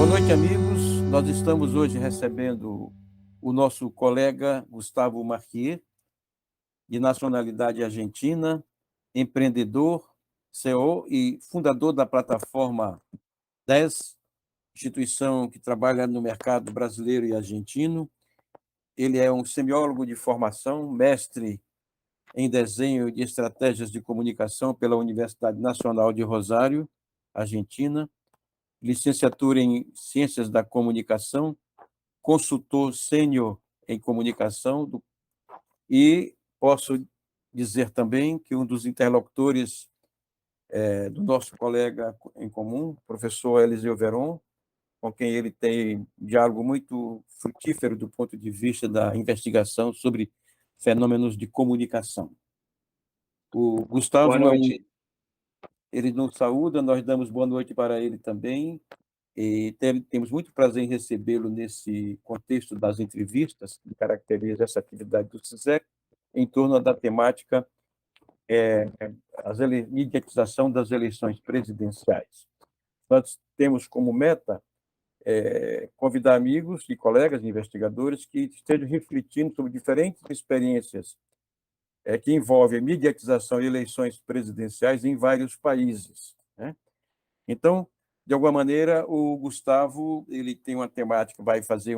Boa noite, amigos. Nós estamos hoje recebendo o nosso colega Gustavo Marquier, de nacionalidade argentina, empreendedor, CEO e fundador da plataforma 10, instituição que trabalha no mercado brasileiro e argentino. Ele é um semiólogo de formação, mestre em desenho de estratégias de comunicação pela Universidade Nacional de Rosário, Argentina, licenciatura em Ciências da Comunicação, consultor sênior em comunicação, e posso dizer também que um dos interlocutores do nosso colega em comum, professor Eliseu Veron, com quem ele tem um diálogo muito frutífero do ponto de vista da investigação sobre fenômenos de comunicação. O Boa Gustavo noite. ele nos saúda, nós damos boa noite para ele também, e temos muito prazer em recebê-lo nesse contexto das entrevistas que caracteriza essa atividade do CISEC em torno da temática mediatização das eleições presidenciais. Nós temos como meta convidar amigos e colegas investigadores que estejam refletindo sobre diferentes experiências que envolvem mediatização e eleições presidenciais em vários países, né? Então, de alguma maneira, o Gustavo ele tem uma temática, vai fazer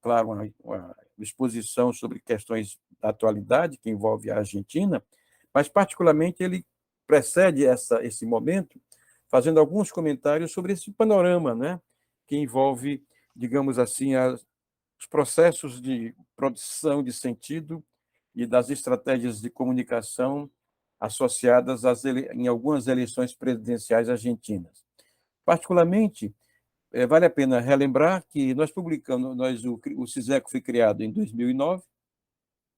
claro, uma exposição sobre questões da atualidade que envolve a Argentina, mas particularmente ele precede esse momento fazendo alguns comentários sobre esse panorama, né, que envolve, digamos assim, os processos de produção de sentido e das estratégias de comunicação associadas em algumas eleições presidenciais argentinas. Particularmente, vale a pena relembrar que nós publicamos, o CISECO foi criado em 2009,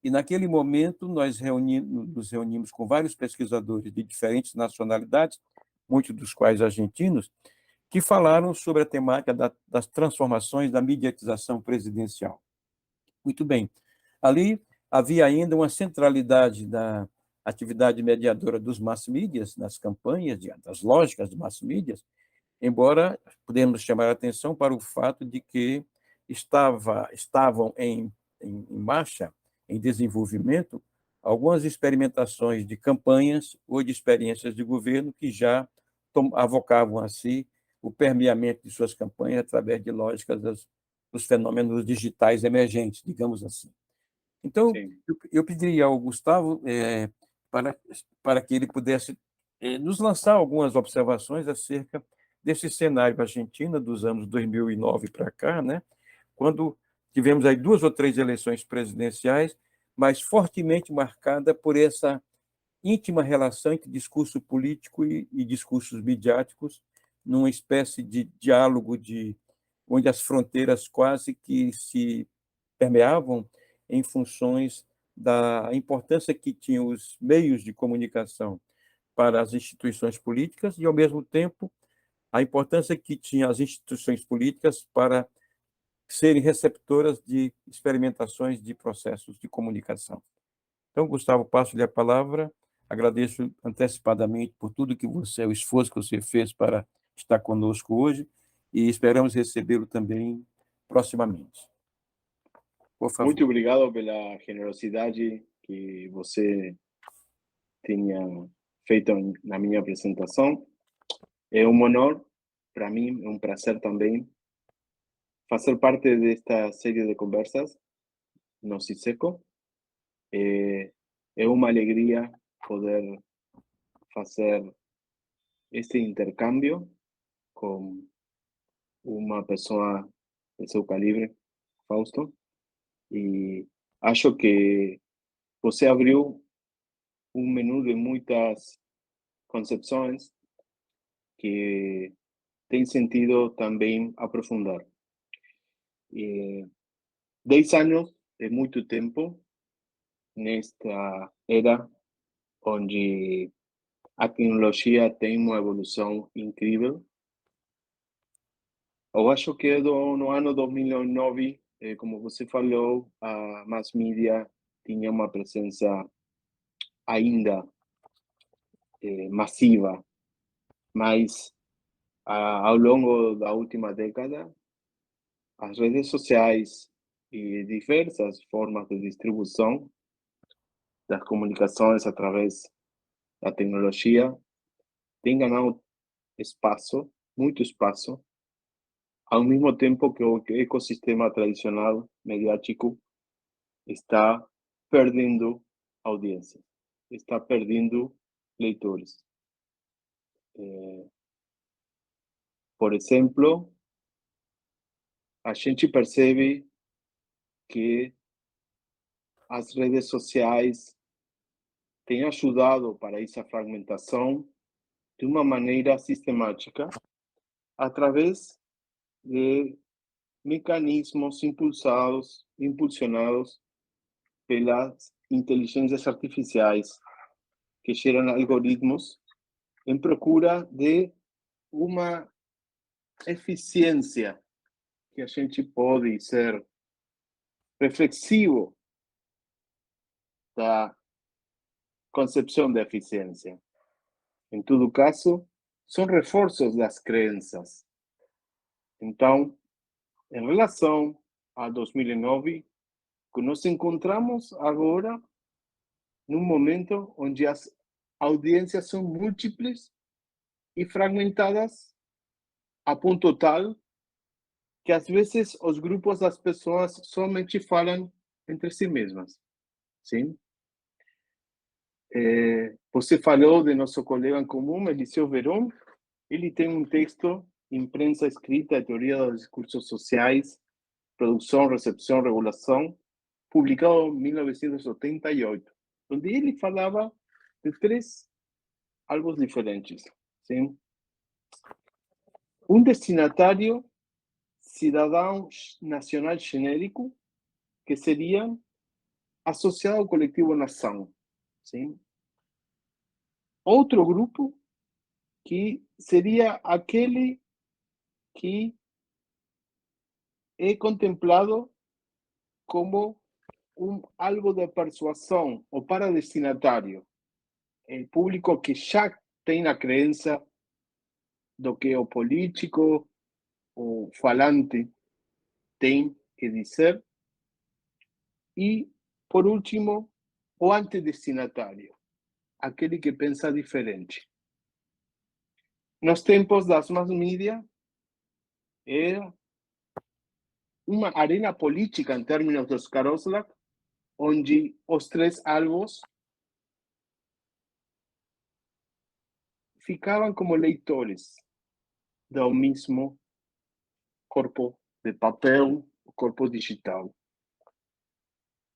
e naquele momento nós nos reunimos com vários pesquisadores de diferentes nacionalidades, muitos dos quais argentinos, que falaram sobre a temática das transformações da mediatização presidencial. Muito bem. Ali havia ainda uma centralidade da atividade mediadora dos mass medias, das campanhas, das lógicas dos mass medias, embora podemos chamar a atenção para o fato de que estavam em marcha, em desenvolvimento, algumas experimentações de campanhas ou de experiências de governo que já avocavam a si o permeamento de suas campanhas através de lógicas dos fenômenos digitais emergentes, digamos assim. Então, Sim. eu pediria ao Gustavo para, para que ele pudesse nos lançar algumas observações acerca desse cenário argentino dos anos 2009 para cá, né? Quando tivemos aí 2 ou 3 eleições presidenciais, mas fortemente marcada por essa íntima relação entre discurso político e discursos midiáticos, numa espécie de diálogo onde as fronteiras quase que se permeavam em funções da importância que tinham os meios de comunicação para as instituições políticas e, ao mesmo tempo, a importância que tinham as instituições políticas para serem receptoras de experimentações de processos de comunicação. Então, Gustavo, passo-lhe a palavra. Agradeço antecipadamente por tudo que o esforço que você fez para estar conosco hoje e esperamos recebê-lo também proximamente. Por favor. Muito obrigado pela generosidade que você tinha feito na minha apresentação. É um honor para mim, é um prazer também fazer parte desta série de conversas no CISECO. É uma alegria poder fazer este intercâmbio com uma pessoa de seu calibre, Fausto, e acho que você abriu um menu de muitas concepções que tem sentido também aprofundar. 10 anos é muito tempo nesta era onde a tecnologia tem uma evolução incrível. Eu acho que no ano 2009, como você falou, a mass media tinha uma presença ainda massiva, mas ao longo da última década, as redes sociais e diversas formas de distribuição das comunicações através da tecnologia têm ganhado espaço, muito espaço, ao mesmo tempo que o ecossistema tradicional mediático está perdendo audiência, está perdendo leitores. Por exemplo, a gente percebe que as redes sociais têm ajudado para essa fragmentação de uma maneira sistemática, através de mecanismos impulsionados pelas inteligências artificiais, que geram algoritmos em procura de uma eficiência, que a gente pode ser reflexivo da concepção de eficiência. Em todo caso, são reforços das crenças. Então, em relação a 2009, nos encontramos agora num momento onde as audiências são múltiplas e fragmentadas a ponto tal que às vezes os grupos das pessoas somente falam entre si mesmas. Sim? Você falou de nosso colega em comum, Eliseu Veron. Ele tem um texto, Imprensa Escrita, Teoria dos Discursos Sociais, Produção, Recepção, Regulação, publicado em 1988, onde ele falava de três alvos diferentes. Sim? Um destinatário cidadão nacional genérico, que seria associado ao coletivo nação. Sim? Outro grupo que seria aquele que é contemplado como algo de persuasão ou para destinatário, público que já tem a crença do que o político, o falante tem que dizer. E, por último, o antidestinatário, aquele que pensa diferente. Nos tempos das mass media, era uma arena política, em termos dos Karoslavs, onde os três alvos ficavam como leitores do mesmo corpo de papel, corpo digital.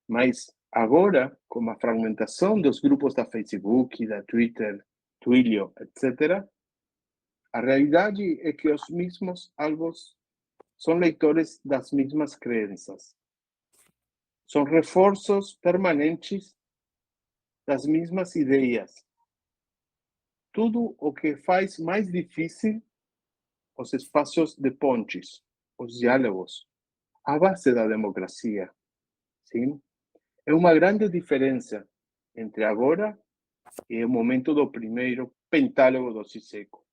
Mas agora, com a fragmentação dos grupos da Facebook, da Twitter, Twilio, etc., a realidade é que os mesmos alvos são leitores das mesmas crenças. São reforços permanentes das mesmas ideias. Tudo o que faz mais difícil os espaços de pontes, os diálogos, a base da democracia. Sim? É uma grande diferença entre agora e o momento do primeiro pentálogo do Siseko.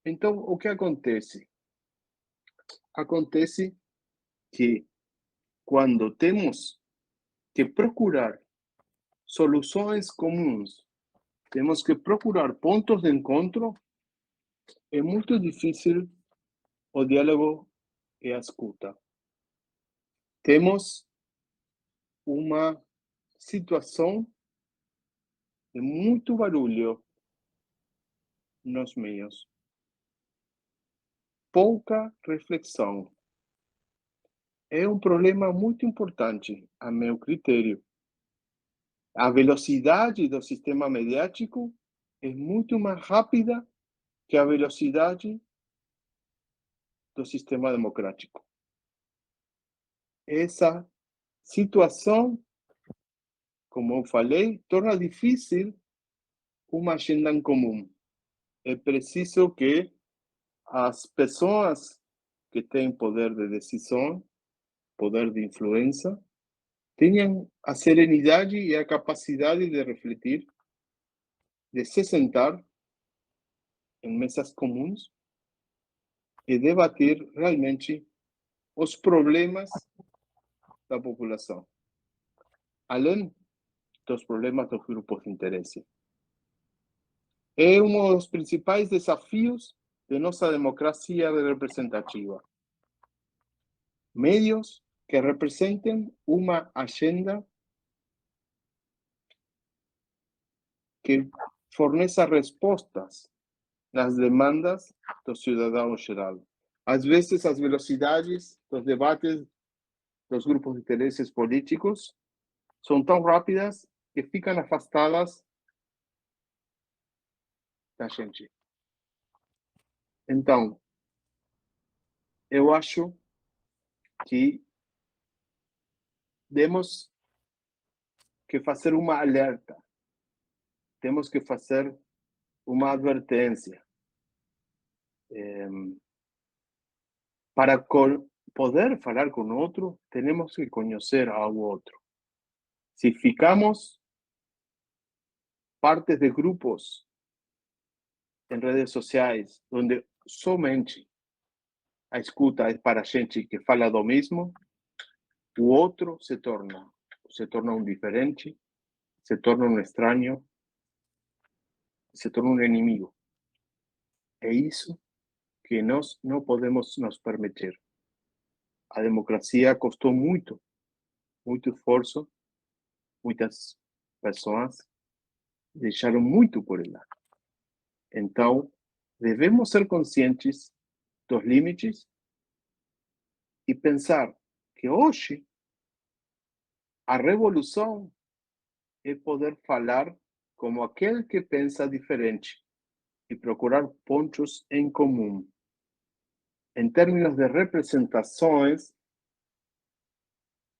Então, o que acontece? Acontece que quando temos que procurar soluções comuns, temos que procurar pontos de encontro, é muito difícil o diálogo e a escuta. Temos uma situação de muito barulho nos meios, pouca reflexão. É um problema muito importante, a meu critério. A velocidade do sistema mediático é muito mais rápida que a velocidade do sistema democrático. Essa situação, como eu falei, torna difícil uma agenda em comum. É preciso que as pessoas que têm poder de decisão, poder de influência, tenham a serenidade e a capacidade de refletir, de se sentar em mesas comuns e debater realmente os problemas da população, além dos problemas dos grupos de interesse. É um dos principais desafios de nossa democracia representativa. Medios que representem uma agenda que forneça respostas nas demandas do cidadão geral. Às vezes, as velocidades dos debates dos grupos de interesses políticos são tão rápidas que ficam afastadas da gente. Então, eu acho que temos que fazer uma alerta, temos que fazer uma advertência para poder falar com o outro, temos que conhecer ao outro. Se ficamos parte de grupos em redes sociais, onde somente a escuta é para gente que fala do mesmo, o outro se torna um diferente, se torna um estranho, se torna um inimigo. É isso que nós não podemos nos permitir. A democracia custou muito esforço, muitas pessoas deixaram muito por ela. Então, devemos ser conscientes dos limites e pensar que hoje a revolução é poder falar como aquele que pensa diferente e procurar pontos em comum. Em termos de representações,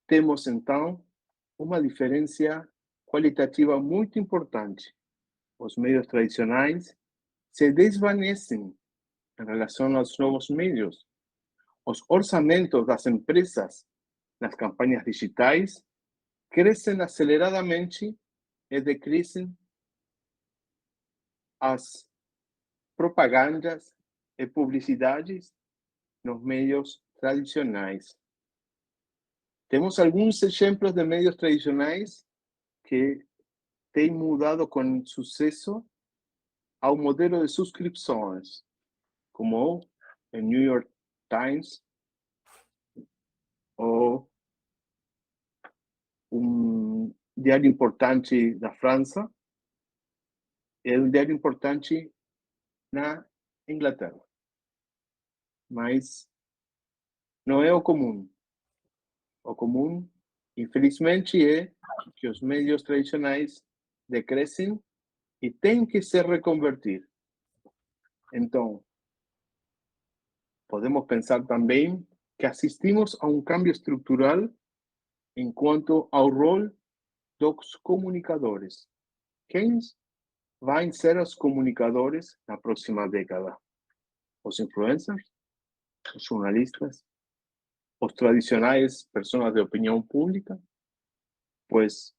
temos então uma diferença qualitativa muito importante. Os meios tradicionais se desvanecem em relação aos novos meios. Os orçamentos das empresas nas campanhas digitais crescem aceleradamente e decrescem as propagandas e publicidades nos meios tradicionais. Temos alguns exemplos de meios tradicionais que têm mudado com sucesso ao modelo de subscrições, como o New York Times ou um diário importante da França e um diário importante na Inglaterra. Mas não é o comum. O comum, infelizmente, é que os meios tradicionais decrescem e têm que se reconvertir. Então, podemos pensar também que assistimos a um cambio estrutural enquanto ao rol dos comunicadores. Quem vão ser os comunicadores na próxima década? Os influencers? Os jornalistas? Os tradicionais pessoas de opinião pública? Pois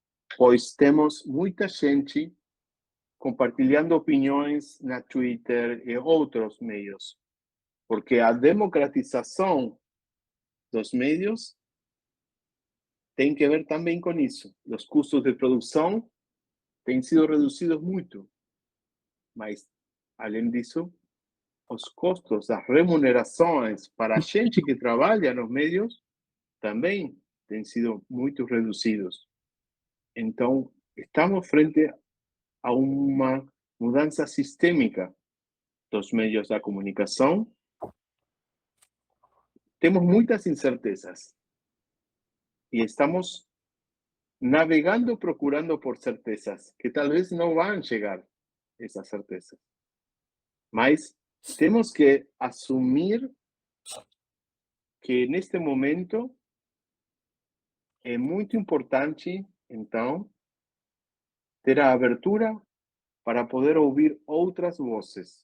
temos muita gente compartilhando opiniões na Twitter e outros meios, porque a democratização dos meios tem que ver também com isso. Os custos de produção têm sido reduzidos muito, mas, além disso, os custos das remunerações para a gente que trabalha nos meios também têm sido muito reduzidos. Então, estamos frente a uma mudança sistêmica dos meios da comunicação. Temos muitas incertezas e estamos navegando procurando por certezas, que talvez não vão chegar essas certezas. Mas temos que assumir que neste momento é muito importante, então, ter a abertura para poder ouvir outras vozes.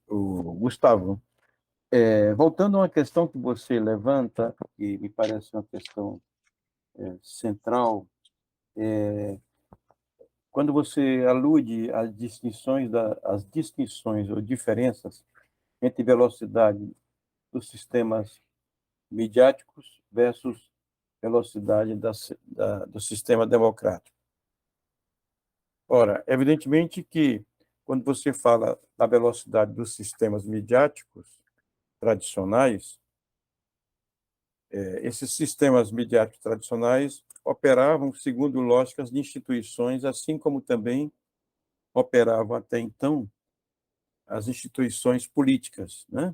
Gustavo, voltando a uma questão que você levanta, que me parece uma questão central, quando você alude às distinções ou diferenças entre velocidade dos sistemas midiáticos versus velocidade do sistema democrático. Ora, evidentemente que, quando você fala da velocidade dos sistemas midiáticos tradicionais, esses sistemas midiáticos tradicionais operavam segundo lógicas de instituições, assim como também operavam até então as instituições políticas, né?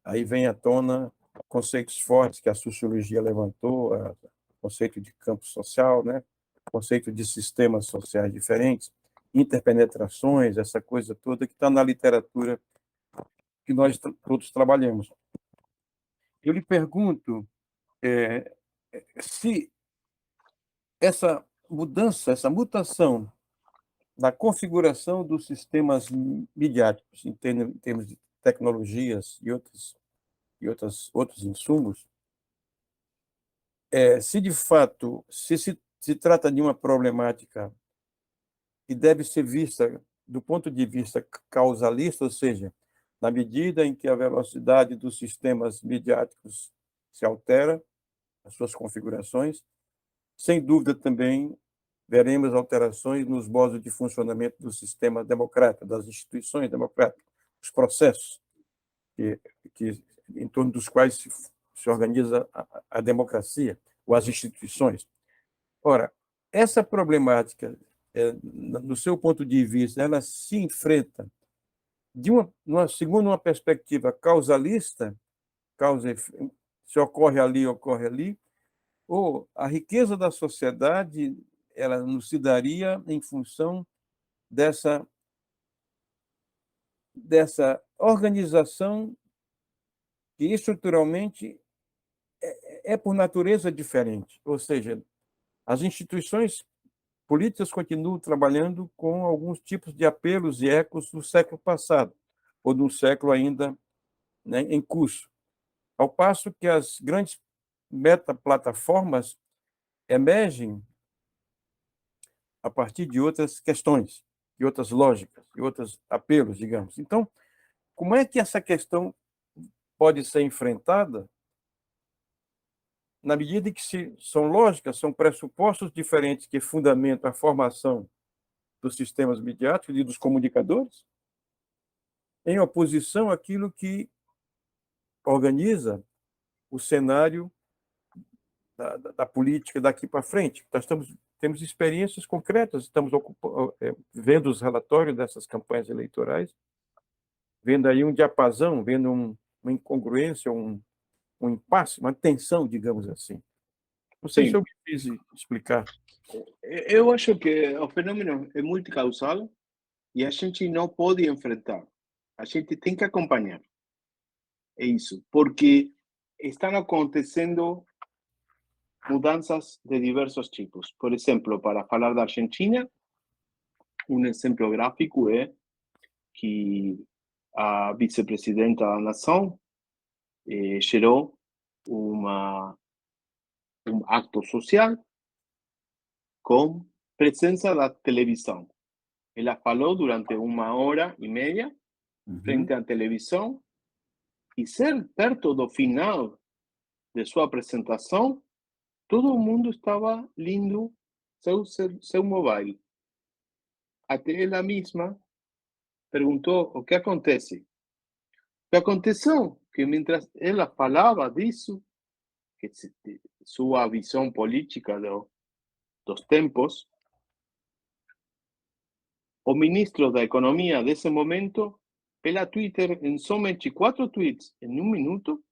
Aí vem à tona conceitos fortes que a sociologia levantou, o conceito de campo social, né? O conceito de sistemas sociais diferentes, interpenetrações, essa coisa toda que está na literatura que nós todos trabalhamos. Eu lhe pergunto se essa mudança, essa mutação na configuração dos sistemas midiáticos, em termos de tecnologias e outros insumos, se de fato se trata de uma problemática que deve ser vista do ponto de vista causalista, ou seja, na medida em que a velocidade dos sistemas midiáticos se altera, as suas configurações, sem dúvida também veremos alterações nos modos de funcionamento do sistema democrático, das instituições democráticas, os processos que em torno dos quais se organiza a democracia ou as instituições. Ora, essa problemática, do seu ponto de vista, ela se enfrenta segundo uma perspectiva causalista, se ocorre ali, ou a riqueza da sociedade ela nos se daria em função dessa organização que estruturalmente por natureza diferente, ou seja, as instituições políticas continuam trabalhando com alguns tipos de apelos e ecos do século passado, ou de um século ainda, né, em curso, ao passo que as grandes metaplataformas emergem a partir de outras questões, de outras lógicas, de outros apelos, digamos. Então, como é que essa questão pode ser enfrentada na medida em que são lógicas, são pressupostos diferentes que fundamentam a formação dos sistemas midiáticos e dos comunicadores, em oposição àquilo que organiza o cenário da política daqui para frente. Nós temos experiências concretas, estamos vendo os relatórios dessas campanhas eleitorais, vendo aí um diapasão, vendo uma incongruência, um impasse, uma tensão, digamos assim. Não sei se eu me fiz explicar. Eu acho que o fenômeno é multicausal e a gente não pode enfrentar. A gente tem que acompanhar. É isso, porque estão acontecendo mudanças de diversos tipos. Por exemplo, para falar da Argentina, um exemplo gráfico é que a vice-presidenta da nação gerou um acto social com presença da televisão. Ela falou durante 1h30 frente à televisão e ser perto do final de sua apresentação, todo mundo estava lendo seu mobile. Até ela mesma perguntou o que acontece. O que aconteceu? Que mientras ela falava disso, que sua visão política dos tempos, o ministro da Economia desse momento, pela Twitter, em somente 4 tweets em 1 minuto,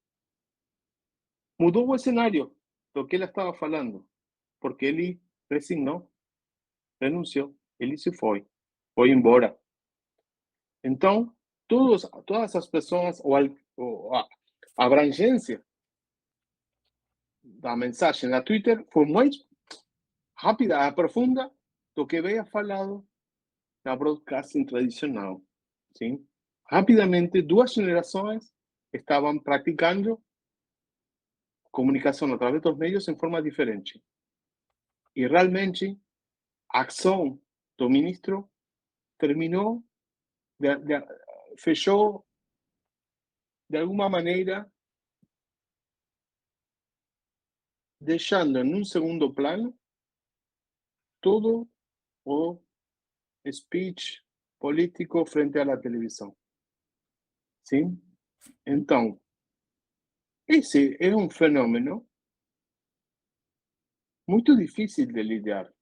mudou o cenário do que ela estava falando, porque ele resignou, renunciou, ele se foi embora. Então, todas as pessoas, a abrangência da mensagem na Twitter foi mais rápida, profunda do que veio falado na broadcasting tradicional. Sim? Rapidamente, 2 gerações estavam praticando comunicação através dos meios em forma diferente. E realmente, a ação do ministro terminou, fechou de alguma maneira, deixando em um segundo plano todo o speech político frente à televisão. Sim? Então, esse é um fenômeno muito difícil de lidar.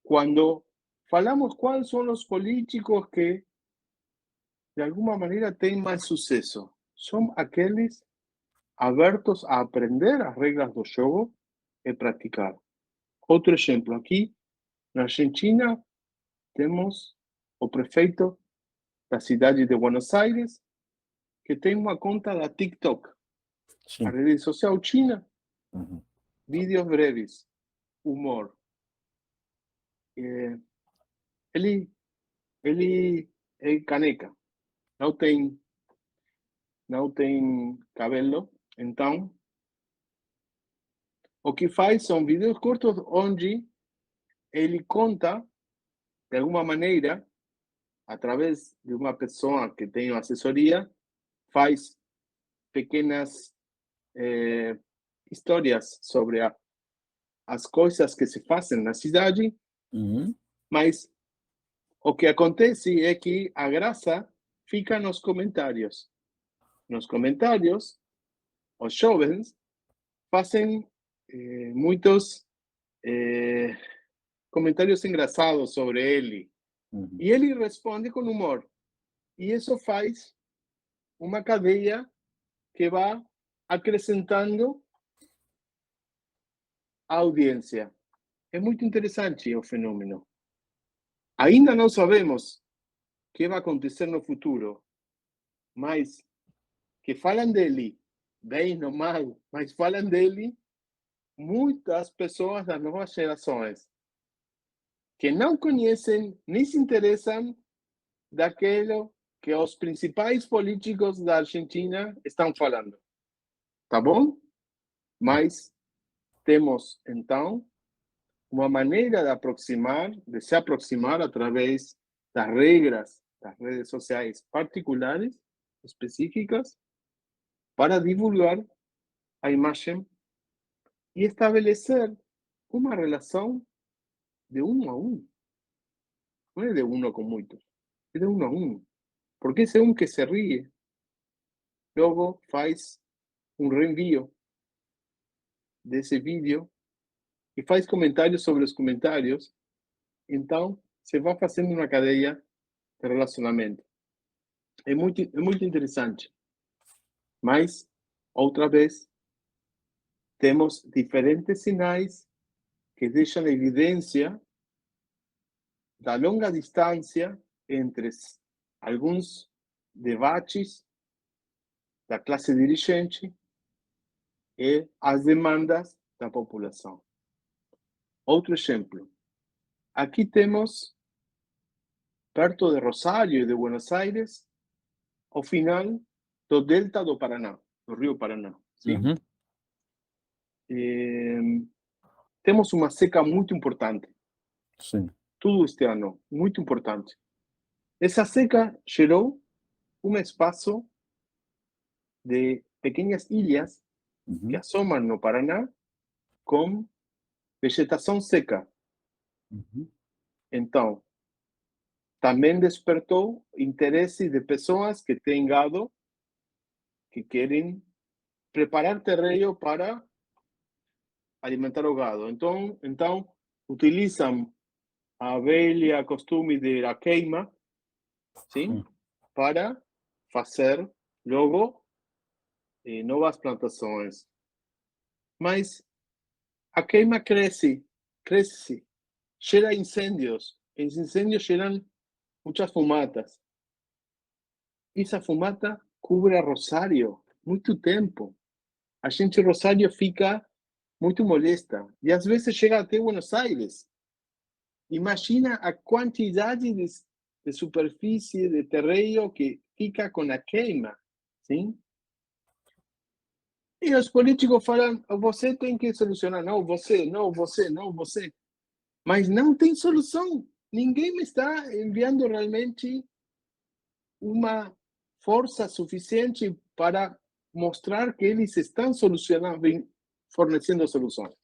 Quando falamos quais são os políticos que, de alguma maneira, têm mais sucesso, são aqueles abertos a aprender as regras do jogo e praticar. Outro exemplo, aqui na Argentina, temos o prefeito da cidade de Buenos Aires, que tem uma conta da TikTok, Sim. a rede social china, Uhum. vídeos breves, humor. Ele é caneca, não tem cabelo, então o que faz são vídeos curtos onde ele conta, de alguma maneira, através de uma pessoa que tem assessoria, faz pequenas histórias sobre as coisas que se fazem na cidade, Uhum. mas o que acontece é que a graça fica nos comentários. Nos comentários, os jovens fazem muitos comentários engraçados sobre ele. Uhum. E ele responde com humor. E isso faz uma cadeia que vai acrescentando a audiência. É muito interessante o fenômeno. Ainda não sabemos o que vai acontecer no futuro, mas que falam dele, bem ou mal, mas falam dele muitas pessoas das novas gerações que não conhecem nem se interessam daquilo que os principais políticos da Argentina estão falando. Tá bom? Mas temos, então, uma maneira de se aproximar através das regras das redes sociais particulares, específicas, para divulgar a imagem e estabelecer uma relação de um a um. Não é de uno com muitos, é de um a um. Porque esse um que se ríe, logo faz um reenvio desse vídeo e faz comentários sobre os comentários. Então, você vai fazendo uma cadeia de relacionamento. É muito interessante. Mas, outra vez, temos diferentes sinais que deixam evidência da longa distância entre alguns debates da classe dirigente e as demandas da população. Outro exemplo. Aqui temos, perto de Rosário e de Buenos Aires, ao final do delta do Paraná, do Rio Paraná. Sim? Uhum. Temos uma seca muito importante. Sim. Tudo este ano, muito importante. Essa seca gerou um espaço de pequenas ilhas que Uhum. assomam no Paraná com vegetação seca. Uhum. Então, também despertou interesse de pessoas que têm gado, que querem preparar terreno para alimentar o gado. Então utilizam a velha costume da queima, sim, para fazer logo novas plantações. Mas a queima cresce, gera incêndios. Os incêndios geram muitas fumatas. Essa fumata cubre Rosário muito tempo. A gente em Rosário fica muito molesta. E às vezes chega até Buenos Aires. Imagina a quantidade de superfície de terreno que fica com a queima. Sim? E os políticos falam, você tem que solucionar. Não, você, não, você, não, você. Mas não tem solução. Ninguém me está enviando realmente uma força suficiente para mostrar que eles estão solucionando, fornecendo soluções.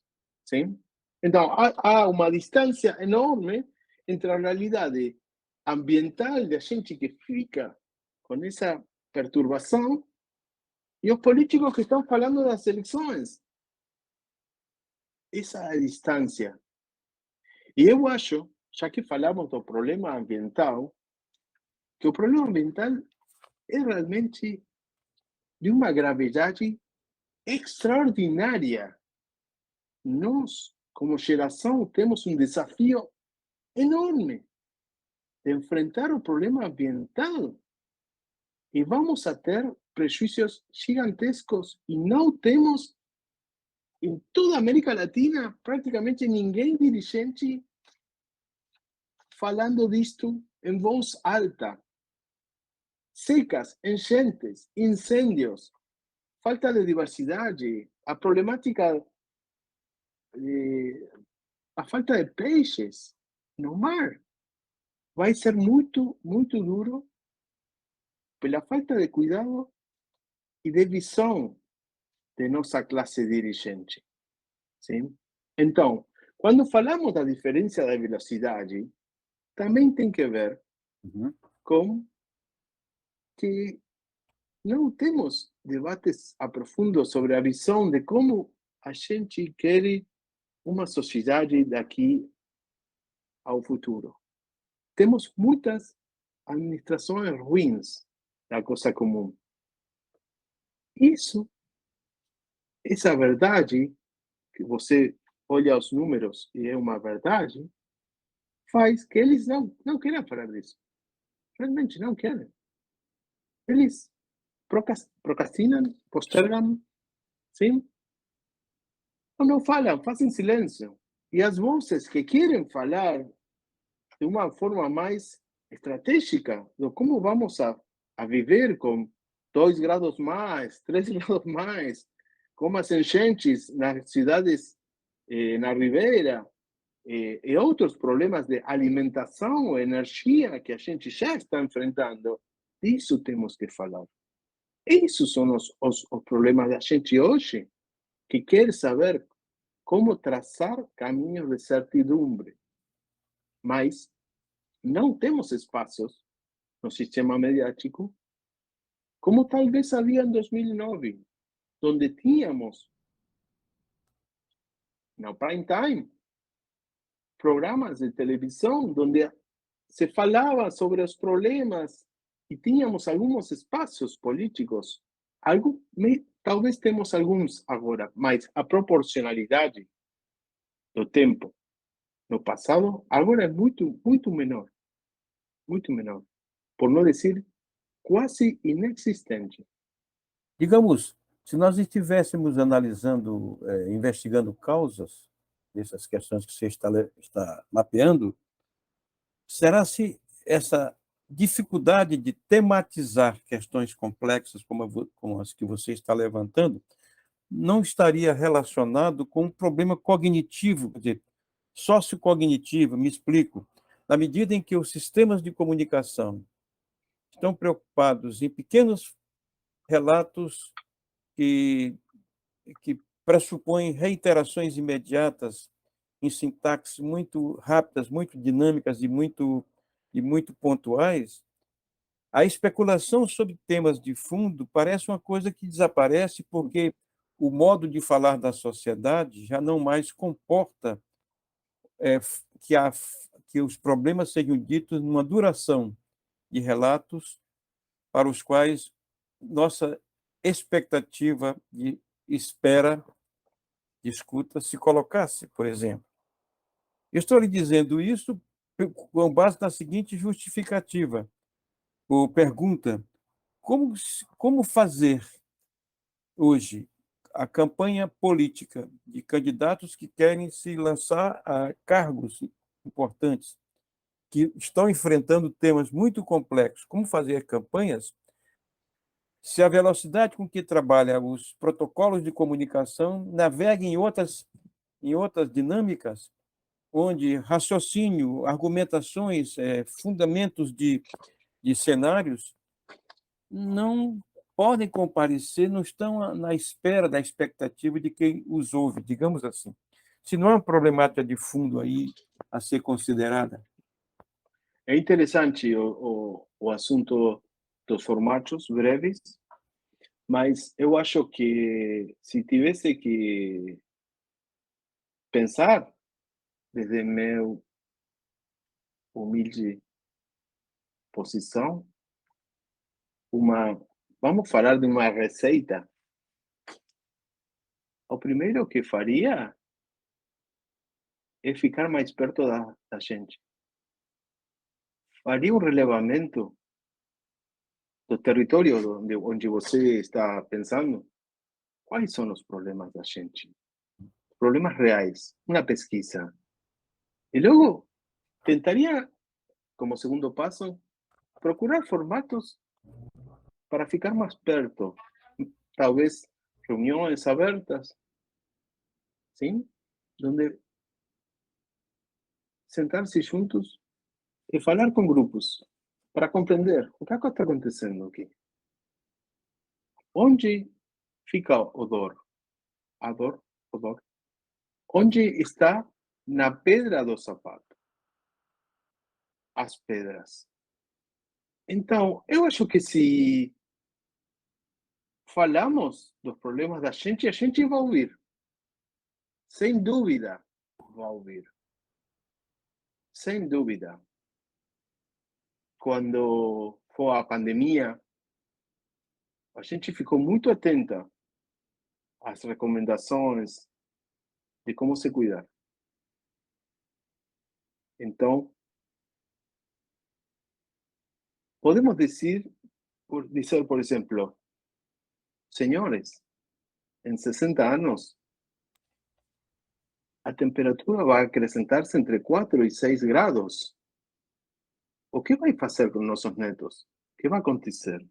Sim? Então, há uma distância enorme entre a realidade ambiental da gente que fica com essa perturbação e os políticos que estão falando das eleições. Essa é a distância. E eu acho, já que falamos do problema ambiental, que o problema ambiental é realmente de uma gravidade extraordinária. Nós, como geração, temos um desafio enorme de enfrentar o problema ambiental e vamos a ter prejuízos gigantescos e não temos em toda a América Latina praticamente ninguém dirigente falando disto em voz alta. Secas, enchentes, incêndios, falta de diversidade, a problemática, a falta de peixes no mar. Vai ser muito, muito duro pela falta de cuidado e de visão de nossa classe dirigente. Sim? Então, quando falamos da diferença da velocidade, também tem que ver com que não temos debates aprofundos sobre a visão de como a gente quer uma sociedade daqui ao futuro. Temos muitas administrações ruins da coisa comum. Isso, essa verdade, que você olha os números e é uma verdade, faz que eles não queiram falar disso. Realmente não querem. Eles procrastinam, postergam, sim? Ou não falam, fazem silêncio. E as vozes que querem falar de uma forma mais estratégica de como vamos a viver com 2 graus mais, 3 graus mais, como as enchentes nas cidades na Ribeira, e outros problemas de alimentação, energia que a gente já está enfrentando, disso temos que falar. Esses são os problemas da gente hoje, que quer saber como traçar caminhos de certidumbre. Mas não temos espaços no sistema mediático como talvez havia em 2009, onde tínhamos, no prime time, programas de televisão onde se falava sobre os problemas e tínhamos alguns espaços políticos. Talvez temos alguns agora, mas a proporcionalidade do tempo no passado agora é muito, muito menor. Muito menor. Por não dizer quase inexistente. Digamos, se nós estivéssemos analisando, investigando causas dessas questões que você está mapeando, será se essa dificuldade de tematizar questões complexas como as que você está levantando não estaria relacionado com um problema cognitivo, quer dizer, sociocognitivo, me explico. Na medida em que os sistemas de comunicação estão preocupados em pequenos relatos que pressupõem reiterações imediatas em sintaxes muito rápidas, muito dinâmicas e muito pontuais, a especulação sobre temas de fundo parece uma coisa que desaparece porque o modo de falar da sociedade já não mais comporta que os problemas sejam ditos numa duração de relatos para os quais nossa expectativa de espera, de escuta, se colocasse, por exemplo. Eu estou lhe dizendo isso com base na seguinte justificativa, ou pergunta: como fazer hoje a campanha política de candidatos que querem se lançar a cargos importantes, que estão enfrentando temas muito complexos? Como fazer campanhas se a velocidade com que trabalha os protocolos de comunicação navega em outras dinâmicas, onde raciocínio, argumentações, fundamentos de cenários não podem comparecer, não estão na espera da expectativa de quem os ouve, digamos assim. Se não é uma problemática de fundo aí a ser considerada. É interessante o assunto dos formatos breves, mas eu acho que se tivesse que pensar desde meu humilde posição, vamos falar de uma receita. O primeiro que faria é ficar mais perto da gente. Faria um relevamento do território onde você está pensando. Quais são os problemas da gente? Problemas reais, uma pesquisa. E logo tentaria, como segundo passo, procurar formatos para ficar mais perto. Talvez reuniões abertas, sim? Onde sentar-se juntos e falar com grupos para compreender o que está acontecendo aqui. Onde fica o dor? A dor, o dor. Onde está na pedra do sapato? As pedras. Então, eu acho que se falamos dos problemas da gente, a gente vai ouvir. Sem dúvida, vai ouvir. Sem dúvida. Quando foi a pandemia, a gente ficou muito atenta às recomendações de como se cuidar. Então, podemos dizer, por exemplo, senhores, em 60 anos, a temperatura vai acrescentar-se entre 4 e 6 graus. O que vai fazer com nossos netos? O que vai acontecer? O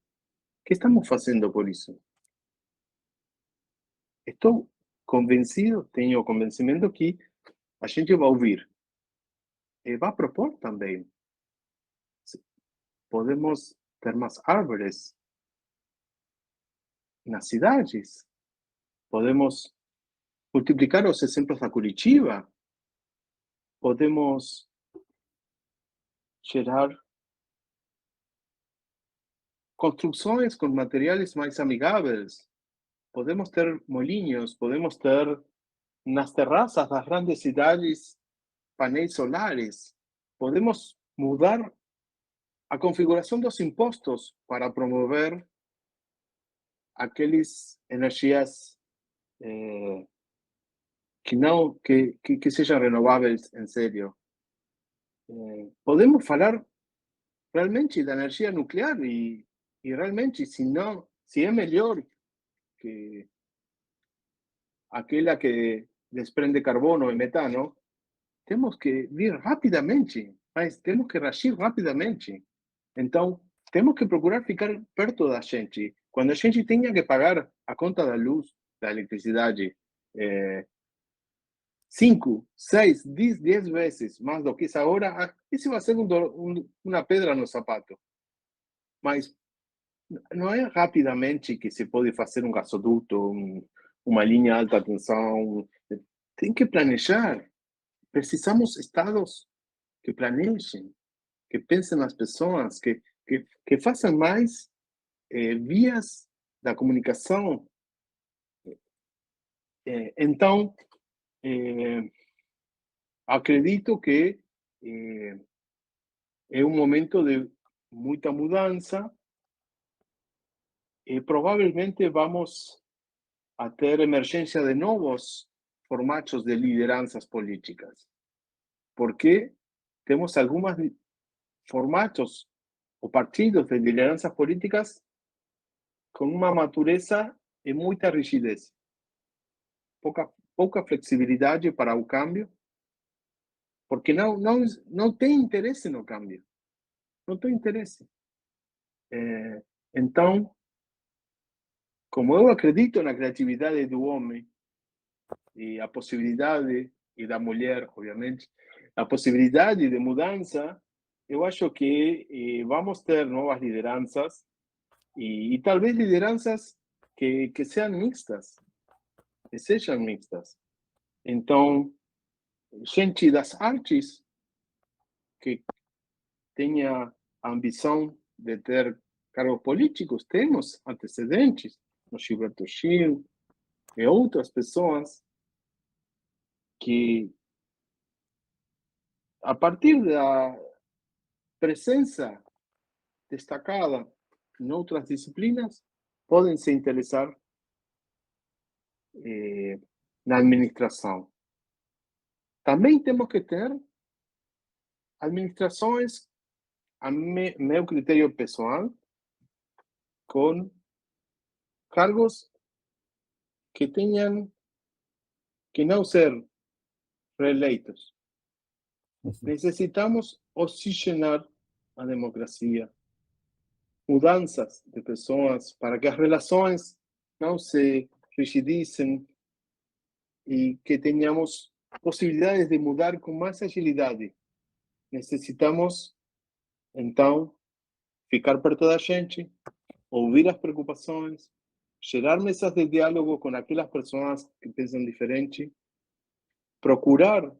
que estamos fazendo por isso? Estou convencido, tenho o convencimento que a gente vai ouvir e vai propor também. Podemos ter mais árvores nas cidades. Podemos multiplicar os exemplos da Curitiba. Podemos gerar construções com materiais mais amigáveis. Podemos ter molinhos, podemos ter nas terrazas das grandes cidades painéis solares. Podemos mudar a configuração dos impostos para promover aquelas energias que sejam renováveis em sério. Podemos falar realmente da energia nuclear e realmente se é melhor que aquela que desprende carbono e metano, temos que vir rapidamente, mas temos que reagir rapidamente. Então, temos que procurar ficar perto da gente. Quando a gente tenha que pagar a conta da luz, da eletricidade, 5, 6, 10 vezes mais do que isso agora, isso vai ser uma pedra no sapato. Mas não é rapidamente que se pode fazer um gasoduto, uma linha de alta tensão. Tem que planejar. Precisamos estados que planejem, que pensem nas pessoas, que façam mais vias da comunicação. Então, acredito que é um momento de muita mudança e provavelmente vamos a ter emergência de novos formatos de lideranças políticas, porque temos alguns formatos ou partidos de lideranças políticas com uma matureza e muita rigidez, pouca flexibilidade para o cambio, porque não tem interesse no cambio, não tem interesse. Então, como eu acredito na criatividade do homem e a possibilidade, e da mulher, obviamente, a possibilidade de mudança, eu acho que vamos ter novas lideranças e talvez lideranças que sejam mixtas, Então, gente das artes que tenha a ambição de ter cargos políticos, temos antecedentes, no Gilberto Gil e outras pessoas que, a partir da presença destacada em outras disciplinas, podem se interessar na administração. Também temos que ter administrações, a meu critério pessoal, com cargos que tenham que não ser reeleitos. Necessitamos oxigenar a democracia, mudanças de pessoas para que as relações não se rigidicem e que tenhamos possibilidades de mudar com mais agilidade. Necessitamos, então, ficar perto da gente, ouvir as preocupações, gerar mesas de diálogo com aquelas pessoas que pensam diferente, procurar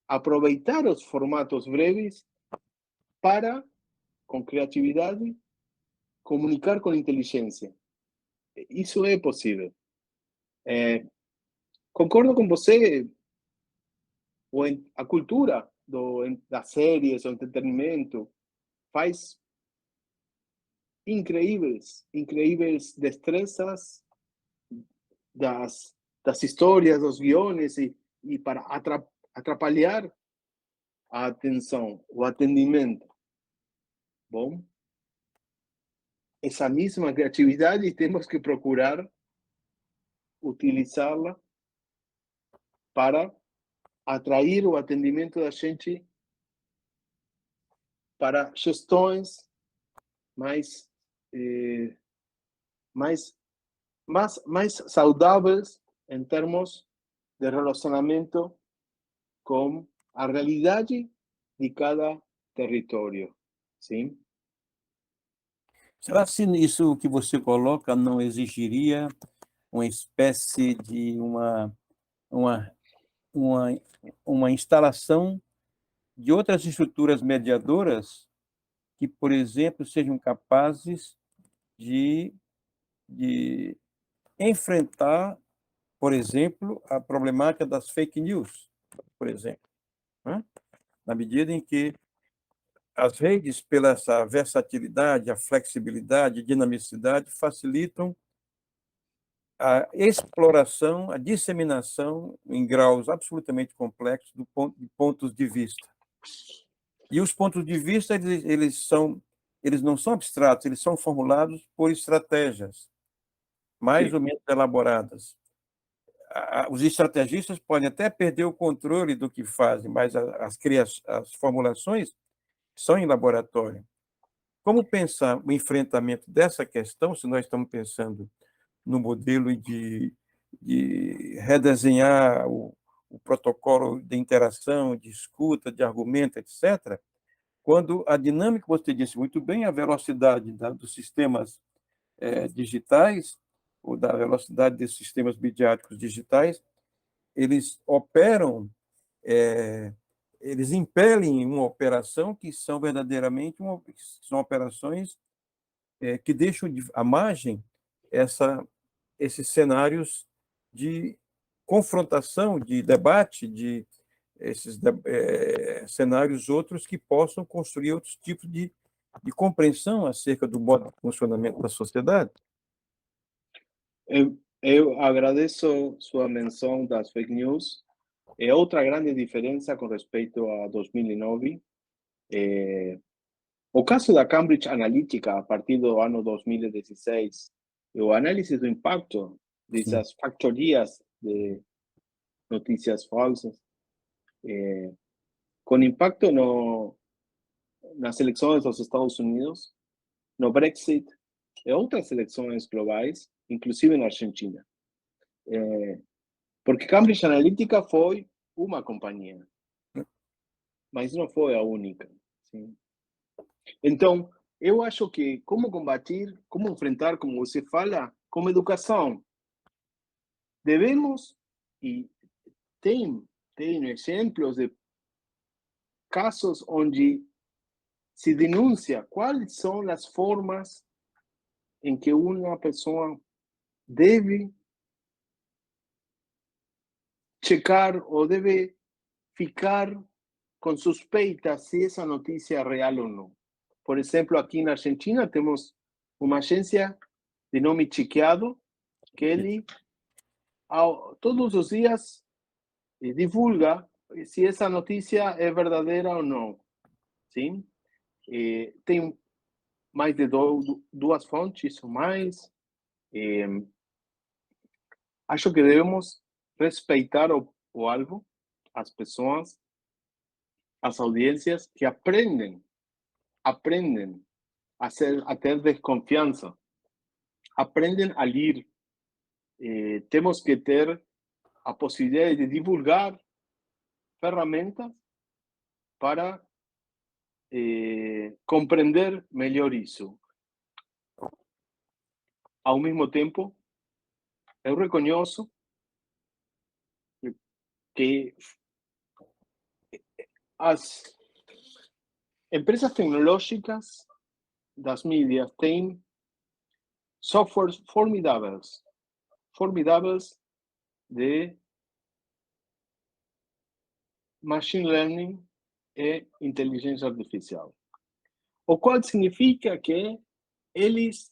aproveitar os formatos breves para, com criatividade, comunicar com inteligência. Isso é possível. Concordo com você, a cultura das séries, o entretenimento, faz incríveis destrezas das histórias, dos guiones, e para atrapalhar a atenção, o atendimento. Bom, essa mesma criatividade temos que procurar utilizá-la para atrair o atendimento da gente para gestões mais saudáveis em termos de relacionamento com a realidade de cada território, sim? Será se isso que você coloca não exigiria uma espécie de uma, uma instalação de outras estruturas mediadoras que, por exemplo, sejam capazes de enfrentar, por exemplo, a problemática das fake news, por exemplo, né? Na medida em que as redes, pela essa versatilidade, a flexibilidade, a dinamicidade, facilitam a exploração, a disseminação em graus absolutamente complexos de pontos de vista. E os pontos de vista, eles não são abstratos, eles são formulados por estratégias mais Sim. ou menos elaboradas. Os estrategistas podem até perder o controle do que fazem, mas as formulações são em laboratório. Como pensar o enfrentamento dessa questão, se nós estamos pensando no modelo de redesenhar o protocolo de interação, de escuta, de argumento, etc., quando a dinâmica, você disse muito bem, a velocidade dos sistemas digitais, ou da velocidade desses sistemas midiáticos digitais, eles operam, eles impelem uma operação que são verdadeiramente são operações que deixam à margem esses cenários de confrontação, de debate, de esses cenários outros que possam construir outros tipos de compreensão acerca do modo de funcionamento da sociedade. Eu agradeço sua menção das fake news. É outra grande diferença com respeito a 2009. O caso da Cambridge Analytica, a partir do ano 2016, o análise do impacto dessas factorias de notícias falsas, com impacto nas eleições dos Estados Unidos, no Brexit e outras eleições globais, inclusive na Argentina. Porque Cambridge Analytica foi uma companhia, mas não foi a única. Sim? Então, eu acho que como combater, como enfrentar, como você fala, como educação. Devemos, e tem exemplos de casos onde se denuncia quais são as formas em que uma pessoa deve checar ou deve ficar com suspeita se essa notícia é real ou não. Por exemplo, aqui na Argentina temos uma agência de nome Chequeado, que ele todos os dias divulga se essa notícia é verdadeira ou não. Sim? Tem mais de duas fontes ou mais. Acho que devemos respeitar o alvo, as pessoas, as audiências que aprendem a ter desconfiança, aprendem a ler. Temos que ter a possibilidade de divulgar ferramentas para compreender melhor isso. Ao mesmo tempo, eu reconheço que as empresas tecnológicas das mídias têm softwares formidáveis de machine learning e inteligência artificial. O qual significa que eles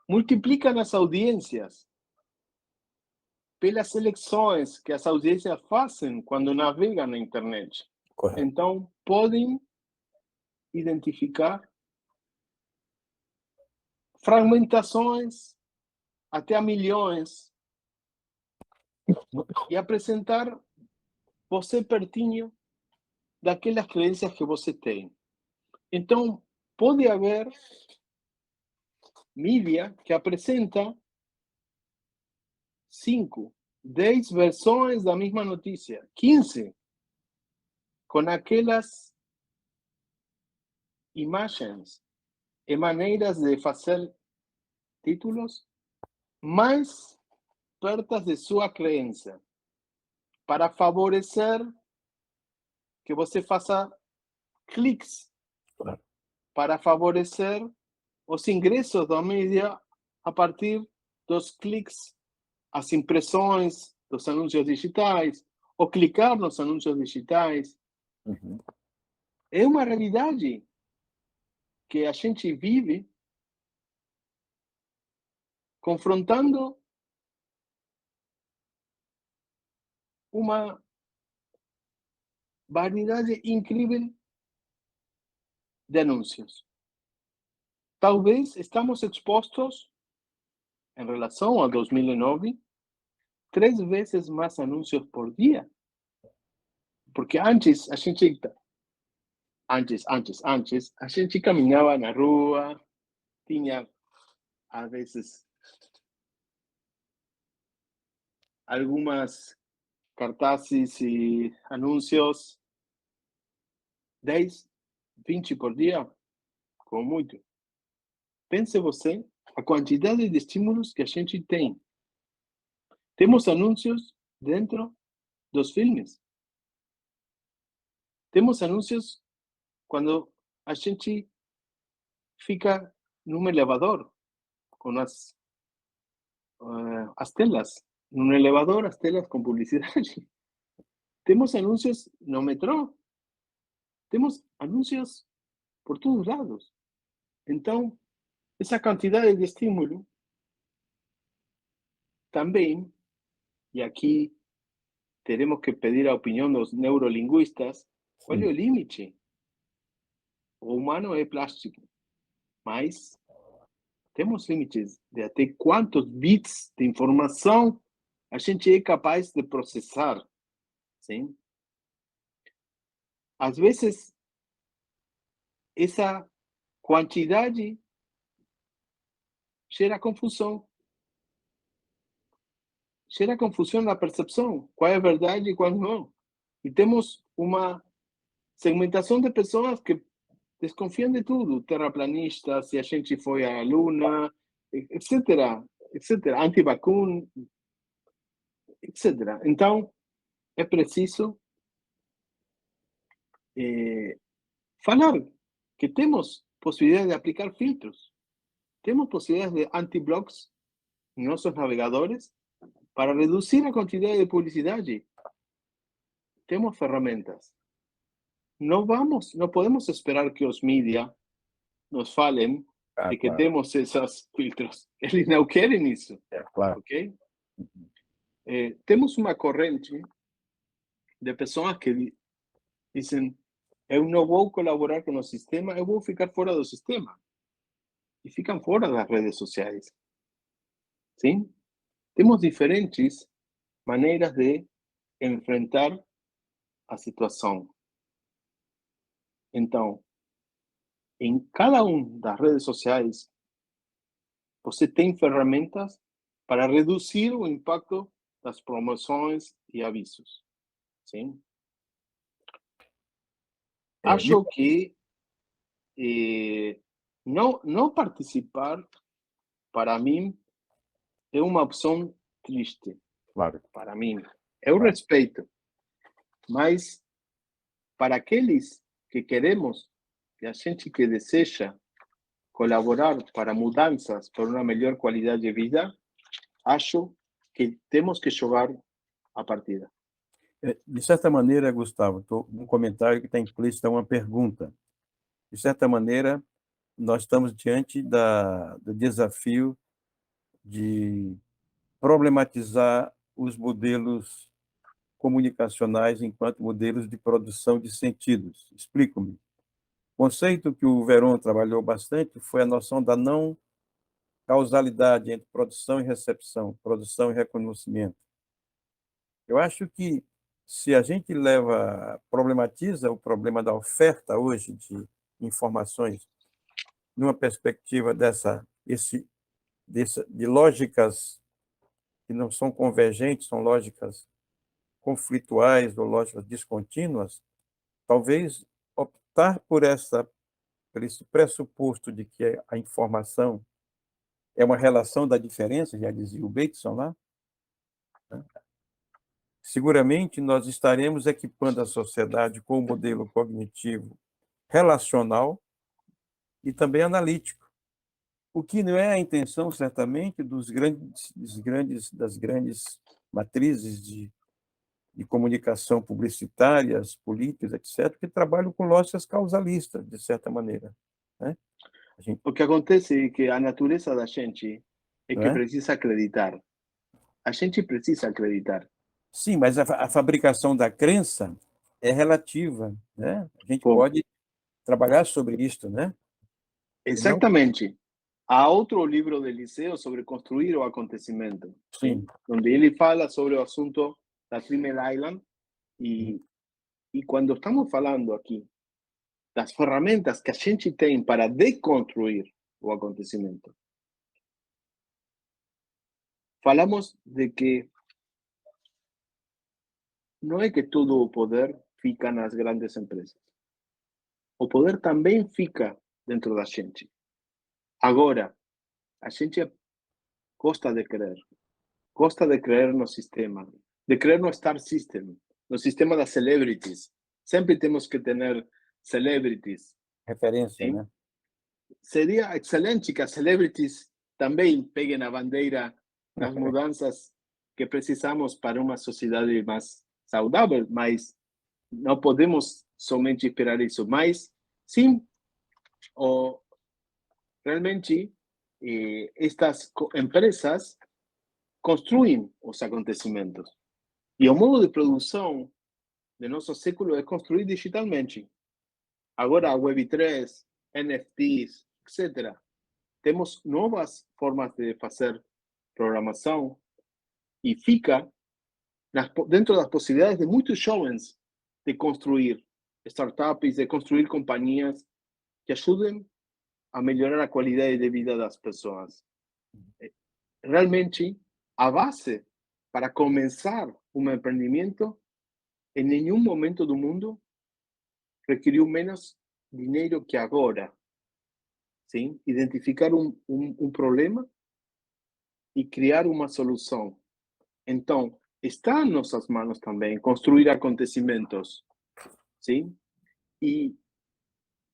multiplicam as audiências pelas seleções que as audiências fazem quando navegam na internet. Correto. Então, podem identificar fragmentações até a milhões e apresentar você pertinho daquelas crenças que você tem. Então, pode haver mídia que apresenta 5, 10 versões da mesma notícia, 15, com aquelas imagens e maneiras de fazer títulos mais perto de sua crença, para favorecer que você faça cliques, para favorecer os ingressos da mídia a partir dos cliques, as impressões dos anúncios digitais, ou clicar nos anúncios digitais. Uhum. É uma realidade que a gente vive confrontando uma variedade incrível de anúncios. Talvez estamos expostos, em relação a 2009, 3 vezes mais anúncios por dia. Porque antes, a gente caminhava na rua, tinha, às vezes, algumas cartazes e anúncios, 10, 20 por dia, como muito. Pense você a quantidade de estímulos que a gente tem. Temos anúncios dentro dos filmes. Temos anúncios quando a gente fica num elevador, com as telas. Num elevador, as telas com publicidade. Temos anúncios no metrô. Temos anúncios por todos lados. Então, essa quantidade de estímulo também, e aqui teremos que pedir a opinião dos neurolinguistas, qual é o limite? O humano é plástico, mas temos limites de até quantos bits de informação a gente é capaz de processar, sim? Às vezes, essa quantidade gera confusão. Gera confusão na percepção. Qual é a verdade e qual não. E temos uma segmentação de pessoas que desconfiam de tudo, terraplanistas, se a gente foi à Luna, etc, etc, anti-vacuna, etc. Então, é preciso falar que temos possibilidade de aplicar filtros, temos possibilidades de anti-blocks em nossos navegadores para reduzir a quantidade de publicidade. Temos ferramentas. Não podemos esperar que os mídia nos falem de que claro, temos esses filtros. Eles não querem isso, claro. ok? Temos uma corrente de pessoas que dizem: eu não vou colaborar com o sistema, eu vou ficar fora do sistema. E ficam fora das redes sociais. Sim? Temos diferentes maneiras de enfrentar a situação. Então, em cada das redes sociais, você tem ferramentas para reduzir o impacto das promoções e avisos. Sim? Acho que não participar, para mim, é uma opção triste. Claro. Para mim. Eu respeito. Mas, para aqueles que queremos, e a gente que deseja colaborar para mudanças, para uma melhor qualidade de vida, acho que temos que jogar a partida. De certa maneira, Gustavo, um comentário que está implícito é uma pergunta. De certa maneira, nós estamos diante do desafio de problematizar os modelos comunicacionais enquanto modelos de produção de sentidos. Explico-me. O conceito que o Veron trabalhou bastante foi a noção da não causalidade entre produção e recepção, produção e reconhecimento. Eu acho que se a gente problematiza o problema da oferta hoje de informações numa perspectiva de lógicas que não são convergentes, são lógicas conflituais ou lógicas descontínuas, talvez optar por esse pressuposto de que a informação é uma relação da diferença, já dizia o Bateson lá, né? Seguramente nós estaremos equipando a sociedade com um modelo cognitivo relacional e também analítico, o que não é a intenção, certamente, das grandes matrizes de comunicação publicitárias, políticas, etc., que trabalham com lógicas causalistas, de certa maneira, né? O que acontece é que a natureza da gente é que precisa acreditar. A gente precisa acreditar. Sim, mas a fabricação da crença é relativa, né? A gente pode trabalhar sobre isto, né? Exatamente. Há outro livro de Liceu sobre construir o acontecimento, sim, onde ele fala sobre o assunto da Trimble Island e quando estamos falando aqui das ferramentas que a gente tem para deconstruir o acontecimento, falamos de que não é que todo o poder fica nas grandes empresas. O poder também fica dentro da gente. Agora, a gente gosta de crer no sistema, de crer no Star System, no sistema das celebrities. Sempre temos que ter celebrities. referência, Sim? né? Seria excelente que as celebrities também peguem a bandeira das mudanças que precisamos para uma sociedade mais saudável, mas não podemos somente esperar isso. Mas, sim, realmente, estas empresas construem os acontecimentos. E o modo de produção de nosso século é construir digitalmente. Agora, a Web3, NFTs, etc. Temos novas formas de fazer programação e fica dentro das possibilidades de muitos jovens de construir startups, de construir companhias que ajudem a melhorar a qualidade de vida das pessoas. Realmente, a base para começar um empreendimento em nenhum momento do mundo requeriu menos dinheiro que agora, sim? Identificar um problema e criar uma solução. Então, está em nossas mãos também construir acontecimentos, sim? E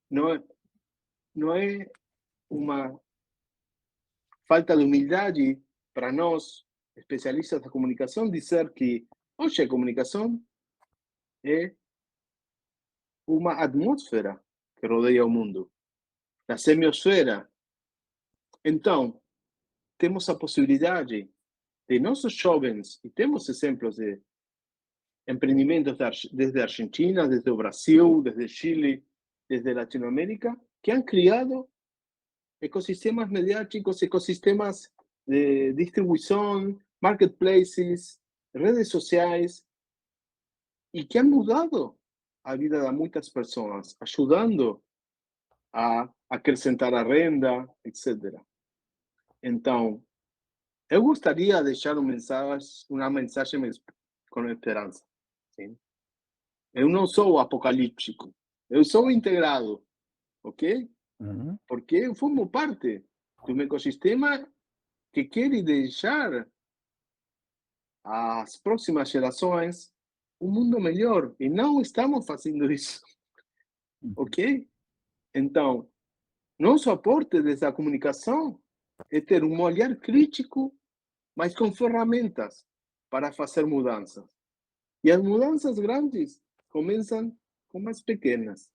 não é uma falta de humildade para nós, especialistas da comunicação, dizer que hoje a comunicação é uma atmosfera que rodeia o mundo, a semiosfera. Então, temos a possibilidade de nossos jovens, e temos exemplos de empreendimentos desde a Argentina, desde o Brasil, desde Chile, desde Latinoamérica, que han criado ecosistemas mediáticos, ecosistemas de distribuição, marketplaces, redes sociais, e que han mudado a vida de muitas pessoas, ajudando a acrescentar a renda, etc. Então, eu gostaria de deixar uma mensagem com esperança. Sim? Eu não sou apocalíptico, eu sou integrado, ok? Uhum. Porque eu formo parte de um ecossistema que quer deixar às próximas gerações um mundo melhor, e não estamos fazendo isso, ok? Então, nosso aporte desde a comunicação é ter um olhar crítico, mas com ferramentas para fazer mudanças. E as mudanças grandes começam com as pequenas.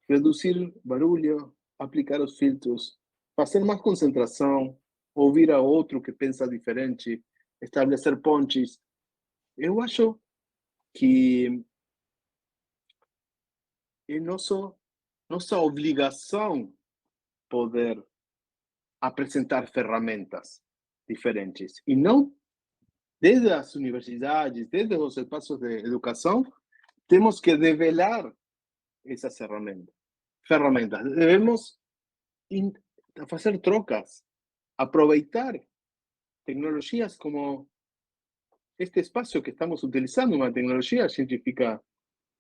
Reduzir barulho, aplicar os filtros, fazer mais concentração, ouvir a outro que pensa diferente, estabelecer pontes. Eu acho que é nossa obrigação poder apresentar ferramentas diferentes. E não desde as universidades, desde os espaços de educação, temos que develar essas ferramentas. Devemos fazer trocas, aproveitar tecnologias como este espaço que estamos utilizando, uma tecnologia, a gente fica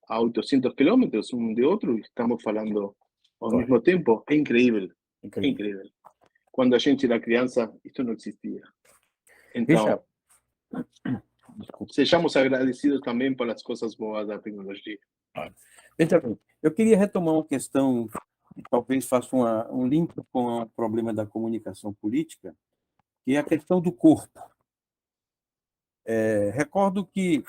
a 800 quilômetros um de outro e estamos falando ao mesmo tempo. É incrível, é incrível. Quando a gente era criança, isso não existia. Então, sejamos agradecidos também pelas coisas boas da tecnologia. Veja bem, eu queria retomar uma questão que talvez faça um link com o problema da comunicação política, que é a questão do corpo. Recordo que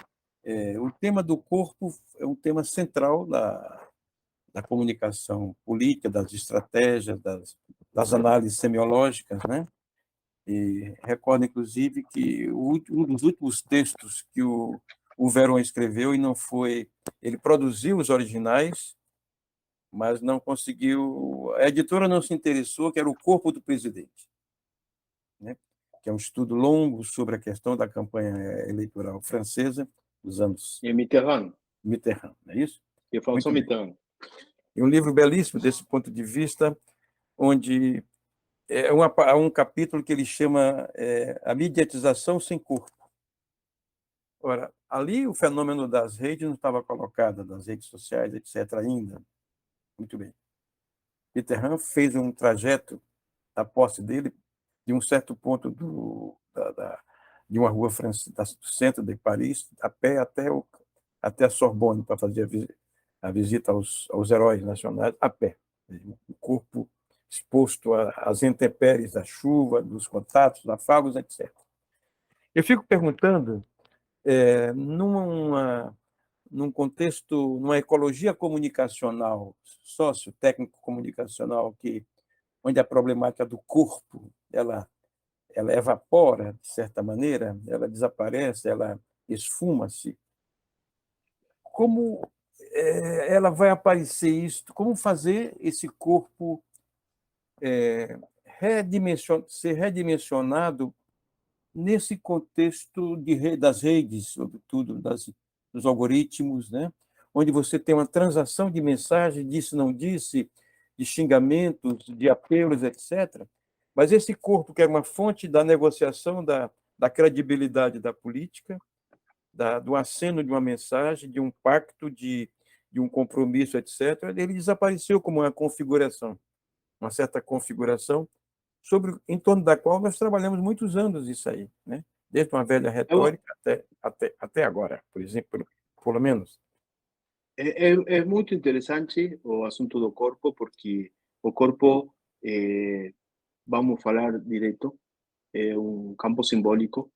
o tema do corpo é um tema central da comunicação política, das estratégias, das análises semiológicas, né? E recordo, inclusive, que um dos últimos textos que o Verón escreveu, e não foi... Ele produziu os originais, mas não conseguiu... A editora não se interessou, que era O Corpo do Presidente, né? Que é um estudo longo sobre a questão da campanha eleitoral francesa dos anos... E Mitterrand. Mitterrand, não é isso? E François Mitterrand. E um livro belíssimo desse ponto de vista, onde há um capítulo que ele chama A Mediatização Sem Corpo. Ora, ali o fenômeno das redes não estava colocado, das redes sociais, etc., ainda. Muito bem. Mitterrand fez um trajeto da posse dele de um certo ponto de uma rua do centro de Paris, a pé até a Sorbonne, para fazer a visita aos heróis nacionais, a pé. O corpo exposto às intempéries da chuva, dos contatos, afagos, etc. Eu fico perguntando, num contexto, numa ecologia comunicacional, sócio-técnico-comunicacional, onde a problemática do corpo ela evapora, de certa maneira, ela desaparece, ela esfuma-se, como ela vai aparecer isso? Como fazer esse corpo ser redimensionado nesse contexto das redes, sobretudo dos algoritmos, né? Onde você tem uma transação de mensagem, disse, não disse, de xingamentos, de apelos, etc. Mas esse corpo, que é uma fonte da negociação, da credibilidade da política, do aceno de uma mensagem, de um pacto, de de um compromisso, etc., ele desapareceu como uma certa configuração, em torno da qual nós trabalhamos muitos anos isso aí, né? Desde uma velha Eu, retórica até agora, por exemplo, pelo menos. é muito interessante o assunto do corpo, porque o corpo, vamos falar direto, é um campo simbólico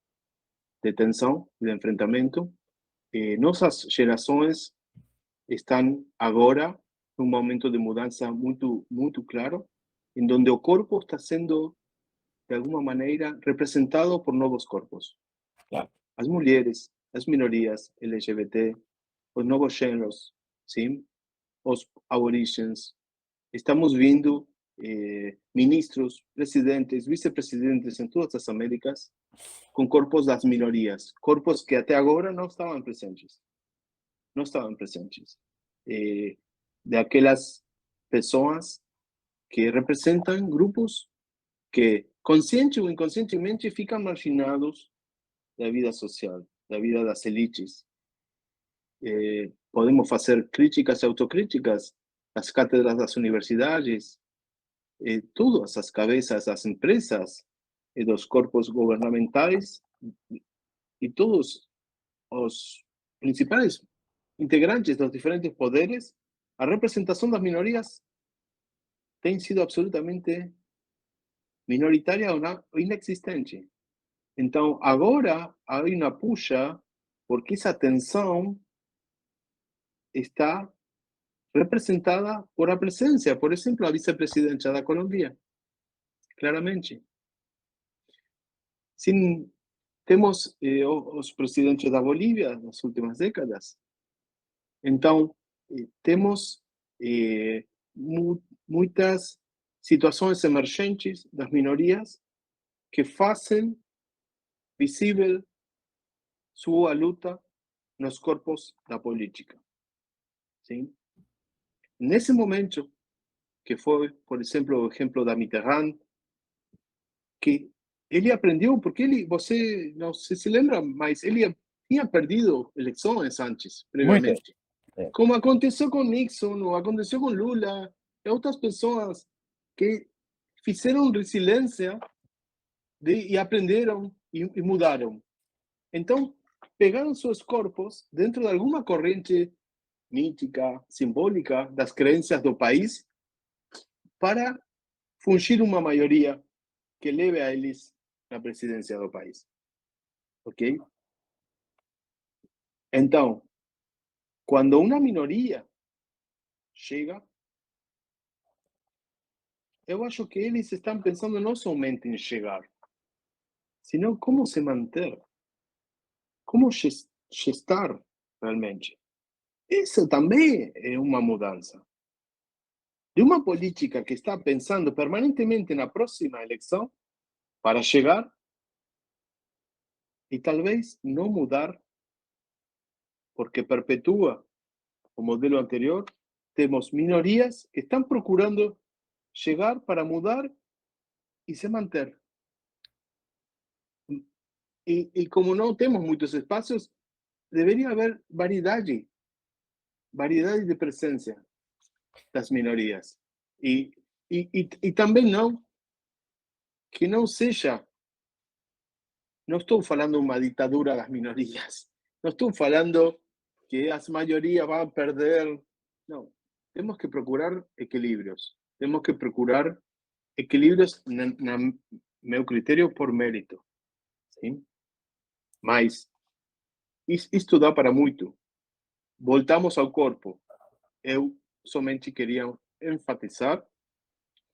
de tensão, de enfrentamento. Nossas gerações estão agora num momento de mudança muito claro, em donde o corpo está sendo, de alguma maneira, representado por novos corpos. Claro. As mulheres, as minorias LGBT, os novos gêneros, sim? Os aborígenes. Estamos vendo ministros, presidentes, vice-presidentes em todas as Américas com corpos das minorias, corpos que até agora não estavam presentes. Não estavam presentes. De aquelas pessoas que representam grupos que, consciente ou inconscientemente, ficam marginados da vida social, da vida das elites. Podemos fazer críticas e autocríticas às cátedras das universidades, todas as cabeças das empresas e dos corpos governamentais e todos os principais integrantes dos diferentes poderes, a representação das minorias tem sido absolutamente minoritária ou inexistente. Então, agora há uma puxa porque essa tensão está representada por a presença, por exemplo, a vice-presidenta da Colômbia, claramente. Sim, temos os presidentes da Bolívia nas últimas décadas. Então, temos muitas situações emergentes das minorias que fazem visível sua luta nos corpos da política. Sim? Nesse momento, que foi, por exemplo, o exemplo da Mitterrand, que ele aprendeu, porque você não sei se lembra, mas ele tinha perdido eleições antes, Muitas. previamente. Como aconteceu com Nixon, ou aconteceu com Lula, e outras pessoas que fizeram resiliência e aprenderam e mudaram. Então, pegaram seus corpos dentro de alguma corrente mítica, simbólica das crenças do país para fungir uma maioria que leve a eles na presidência do país. Ok? Então, quando uma minoria chega, eu acho que eles estão pensando não somente em chegar, sino como se manter, como gestar realmente. Isso também é uma mudança. De uma política que está pensando permanentemente na próxima eleição para chegar e talvez não mudar, porque perpetua o modelo anterior, temos minorias que estão procurando chegar para mudar e se manter. E como não temos muitos espaços, deveria haver variedade de presença das minorias. E também não, que não seja, não estou falando uma ditadura das minorias, não estou falando que as maiorias vão perder, não. Temos que procurar equilíbrios, temos que procurar equilíbrios, na meu critério, por mérito. Sim? Mas isto dá para muito. Voltamos ao corpo. Eu somente queria enfatizar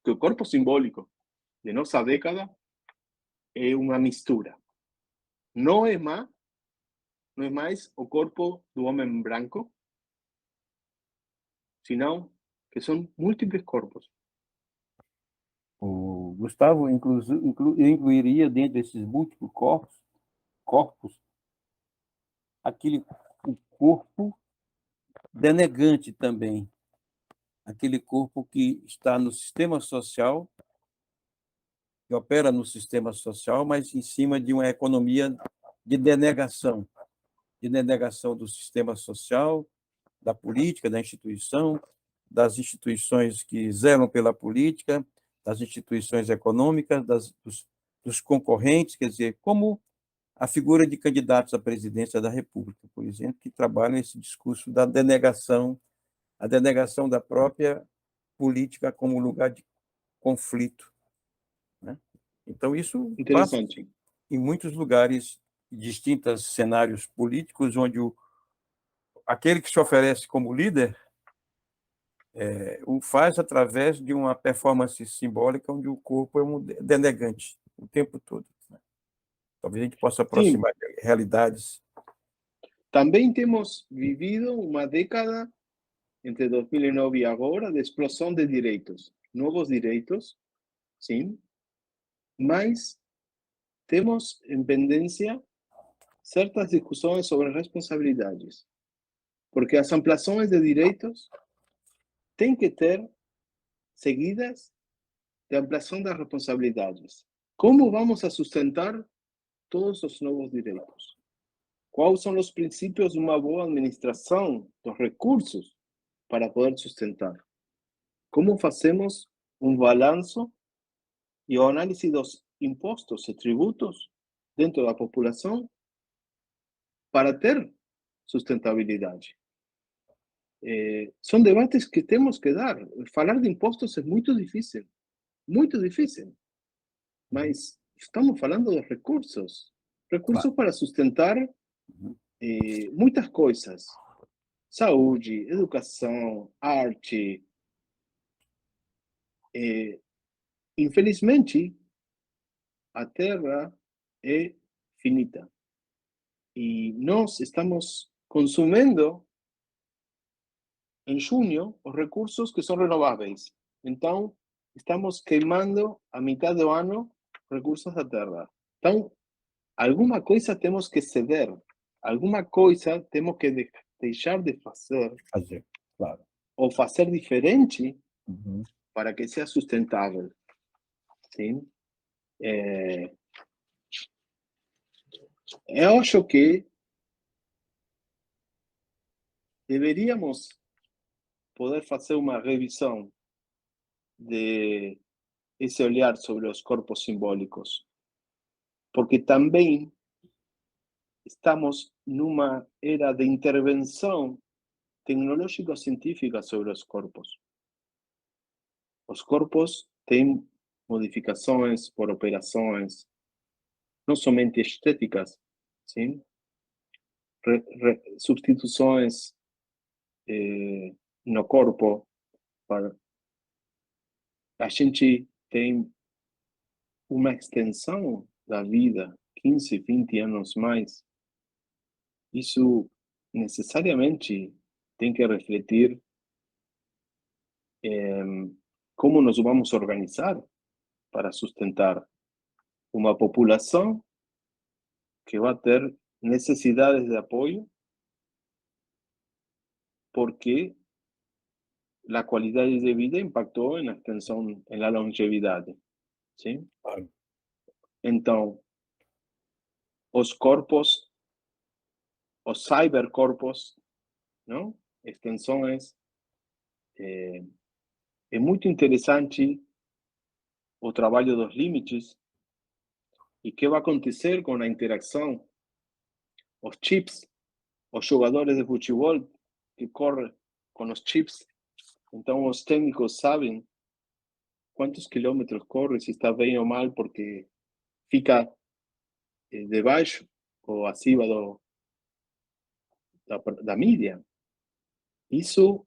que o corpo simbólico de nossa década é uma mistura. Não é mais o corpo do homem branco, senão que são múltiplos corpos. O Gustavo incluiria dentro desses múltiplos corpos aquele o corpo denegante também, aquele corpo que está no sistema social, que opera no sistema social, mas em cima de uma economia de denegação do sistema social, da política, da instituição, das instituições que zelam pela política, das instituições econômicas, dos concorrentes, quer dizer, como a figura de candidatos à presidência da República, por exemplo, que trabalham esse discurso da denegação, a denegação da própria política como lugar de conflito, né? Então, isso passa Interessante. em muitos lugares, distintos cenários políticos, onde aquele que se oferece como líder o faz através de uma performance simbólica onde o corpo é um denegante o tempo todo, né? Talvez a gente possa Sim, aproximar de realidades. também temos vivido uma década entre 2009 e agora de explosão de direitos, novos direitos, sim, mas temos em pendência certas discussões sobre responsabilidades, porque as ampliações de direitos têm que ter seguidas de ampliação das responsabilidades. Como vamos a sustentar todos os novos direitos? Quais são os princípios de uma boa administração dos recursos para poder sustentar? Como fazemos um balanço e o análise dos impostos e tributos dentro da população para ter sustentabilidade? São debates que temos que dar. Falar de impostos é muito difícil, mas estamos falando de recursos, Claro. recursos para sustentar muitas coisas: saúde, educação, arte. Infelizmente, a Terra é finita e nós estamos consumindo em junho os recursos que são renováveis. Então, estamos queimando a metade do ano recursos da Terra. Então, alguma coisa temos que ceder, alguma coisa temos que deixar de fazer Fazer, claro. ou fazer diferente Uhum. para que seja sustentável. Sim? Eu acho que deveríamos poder fazer uma revisão de esse olhar sobre os corpos simbólicos, porque também estamos numa era de intervenção tecnológico-científica sobre os corpos. Os corpos têm modificações por operações, não somente estéticas, sim? Substituições no corpo. A gente tem uma extensão da vida, 15, 20 anos mais. Isso necessariamente tem que refletir como nos vamos organizar para sustentar uma população que vai ter necessidades de apoio, porque a qualidade de vida impactou na extensão, na longevidade, sim? Claro. Então, os corpos, os cybercorpos, não? Extensões, é muito interessante o trabalho dos limites e o que vai acontecer com a interação, os chips, os jogadores de futebol que correm com os chips. Então, os técnicos sabem quantos quilômetros corre, se está bem ou mal, porque fica debaixo ou acima da mídia. Isso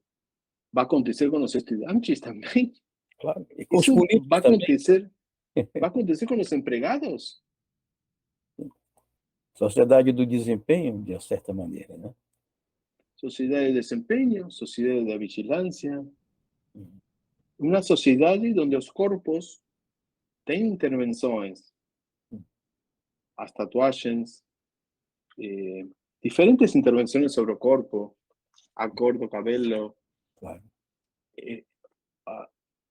vai acontecer com os estudantes também. Claro. E com os Isso políticos também. vai acontecer com os empregados. Sociedade do desempenho, de certa maneira, né? Sociedade de desempenho, sociedade da vigilância. Uhum. Uma sociedade onde os corpos têm intervenções, as tatuagens, diferentes intervenções sobre o corpo, a cor do cabelo, Claro.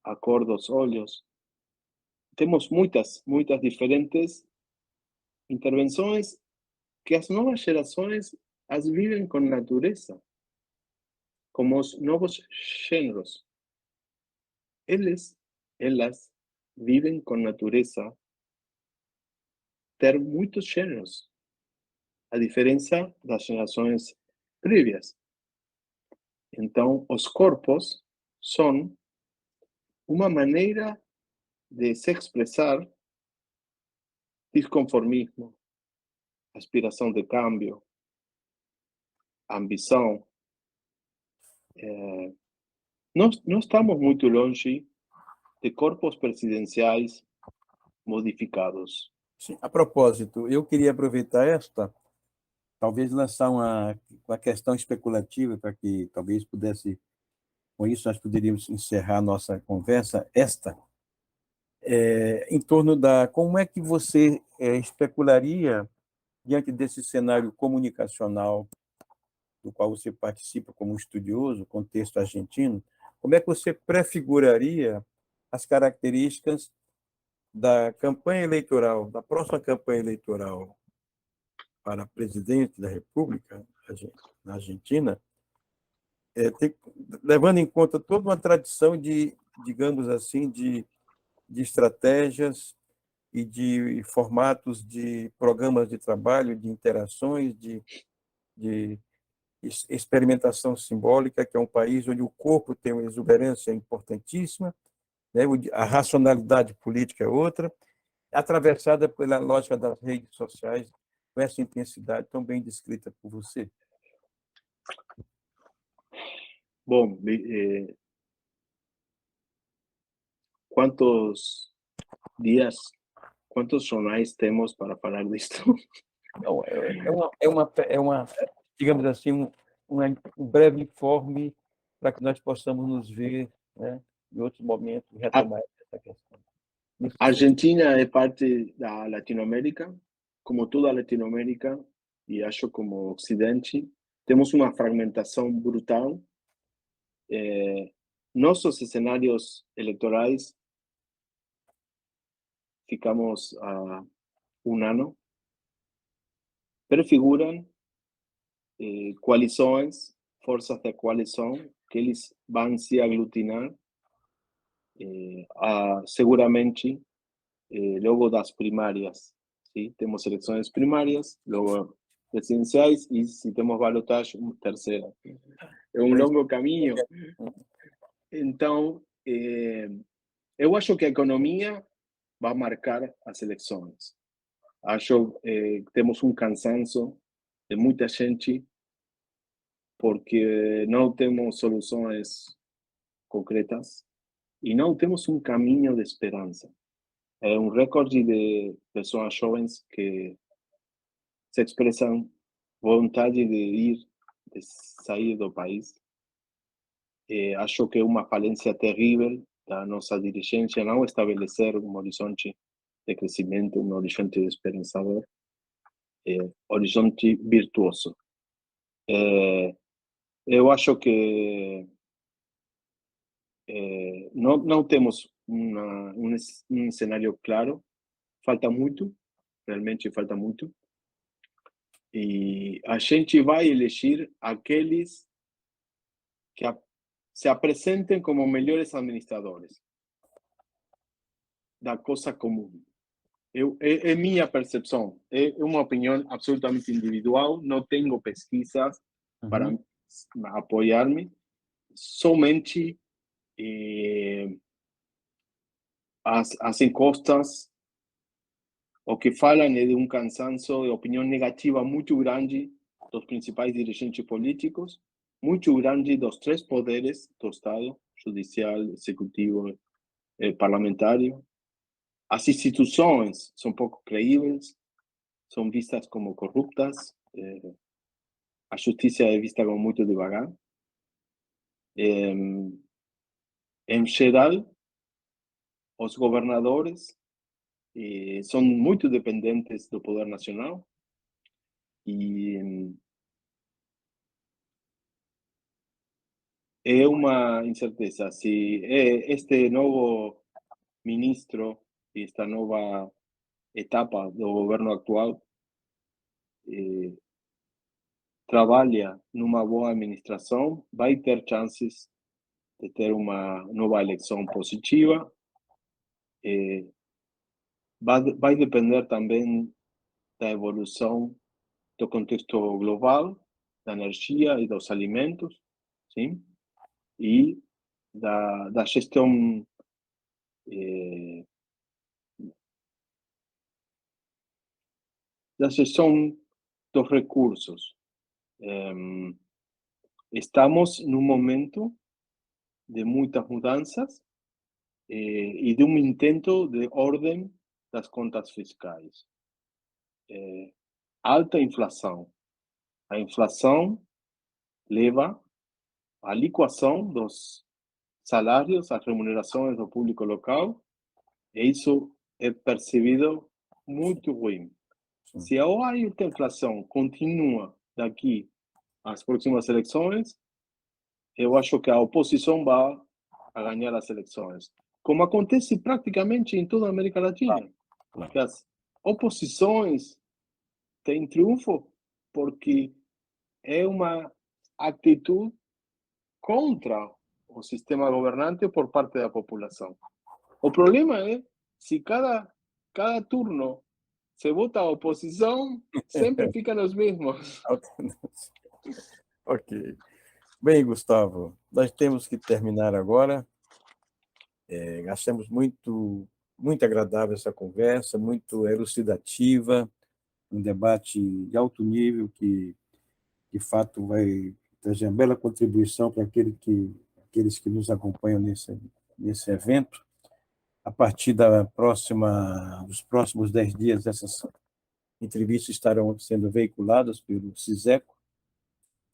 a cor dos olhos. Temos muitas diferentes intervenções que as novas gerações as vivem com natureza. como os novos gêneros. Elas vivem com natureza ter muitos gêneros, a diferença das gerações prévias. Então, os corpos são uma maneira de se expressar desconformismo, aspiração de cambio, ambição. Não estamos muito longe de corpos presidenciais modificados. Sim, a propósito, eu queria aproveitar talvez lançar uma questão especulativa para que talvez pudesse, com isso nós poderíamos encerrar nossa conversa, em torno como é que você especularia diante desse cenário comunicacional do qual você participa como estudioso, contexto argentino, como é que você prefiguraria as características da campanha eleitoral, da próxima campanha eleitoral para presidente da República na Argentina, levando em conta toda uma tradição de, digamos assim, de estratégias e de formatos de programas de trabalho, de interações, de experimentação simbólica, que é um país onde o corpo tem uma exuberância importantíssima, né? A racionalidade política é outra, atravessada pela lógica das redes sociais, com essa intensidade tão bem descrita por você. Bom, quantos dias, quantos jornais temos para falar disto? Não, digamos assim, um breve informe para que nós possamos nos ver, né, em outros momentos, A retomar essa questão. Argentina é parte da Latinoamérica, como toda a Latinoamérica, e acho como Ocidente, temos uma fragmentação brutal. Nossos cenários eleitorais ficamos a um ano, prefiguram coalições, forças de coalição, que eles vão se aglutinar seguramente logo das primárias. ¿Sí? Temos eleições primárias, logo presidenciais e, se temos balotagem, terceira. É um longo caminho. Então, eu acho que a economia vai marcar as eleições. Acho que temos um cansaço de muita gente porque não temos soluções concretas e não temos um caminho de esperança. É um recorde de pessoas jovens que se expressam vontade de sair do país. Acho que é uma falência terrível da nossa dirigência não estabelecer um horizonte de crescimento, um horizonte esperançador, horizonte virtuoso. Eu acho que não temos um cenário claro, falta muito, realmente falta muito, e a gente vai eleger aqueles que se apresentem como melhores administradores da coisa comum. É minha percepção, é uma opinião absolutamente individual, não tenho pesquisas para apoiar-me, somente as encostas, o que falam é de um cansaço, de opinião negativa muito grande dos principais dirigentes políticos, muito grande dos três poderes do Estado, judicial, executivo e parlamentário. As instituições são pouco creíveis, são vistas como corruptas, a justiça é vista como muito devagar. Em geral, os governadores são muito dependentes do poder nacional e é uma incerteza se este novo ministro e esta nova etapa do governo atual trabalha numa boa administração vai ter chances de ter uma nova eleição positiva. Vai depender também da evolução do contexto global, da energia e dos alimentos, sim? E da gestão dos recursos. Estamos num momento de muitas mudanças e de um intento de ordem das contas fiscais. Alta inflação. A inflação leva à liquação dos salários, às remunerações do público local, e isso é percebido muito ruim. Se a alta inflação continua daqui às próximas eleições, eu acho que a oposição vai ganhar as eleições, como acontece praticamente em toda a América Latina. Que as oposições têm triunfo porque é uma atitude contra o sistema governante por parte da população. O problema é se cada turno se vota a oposição, sempre fica nos mesmos. Ok. Bem, Gustavo, nós temos que terminar agora. Achamos muito agradável essa conversa, muito elucidativa, um debate de alto nível que, de fato, vai trazer uma bela contribuição para aqueles que nos acompanham nesse evento. A partir dos próximos 10 dias, essas entrevistas estarão sendo veiculadas pelo CISECO,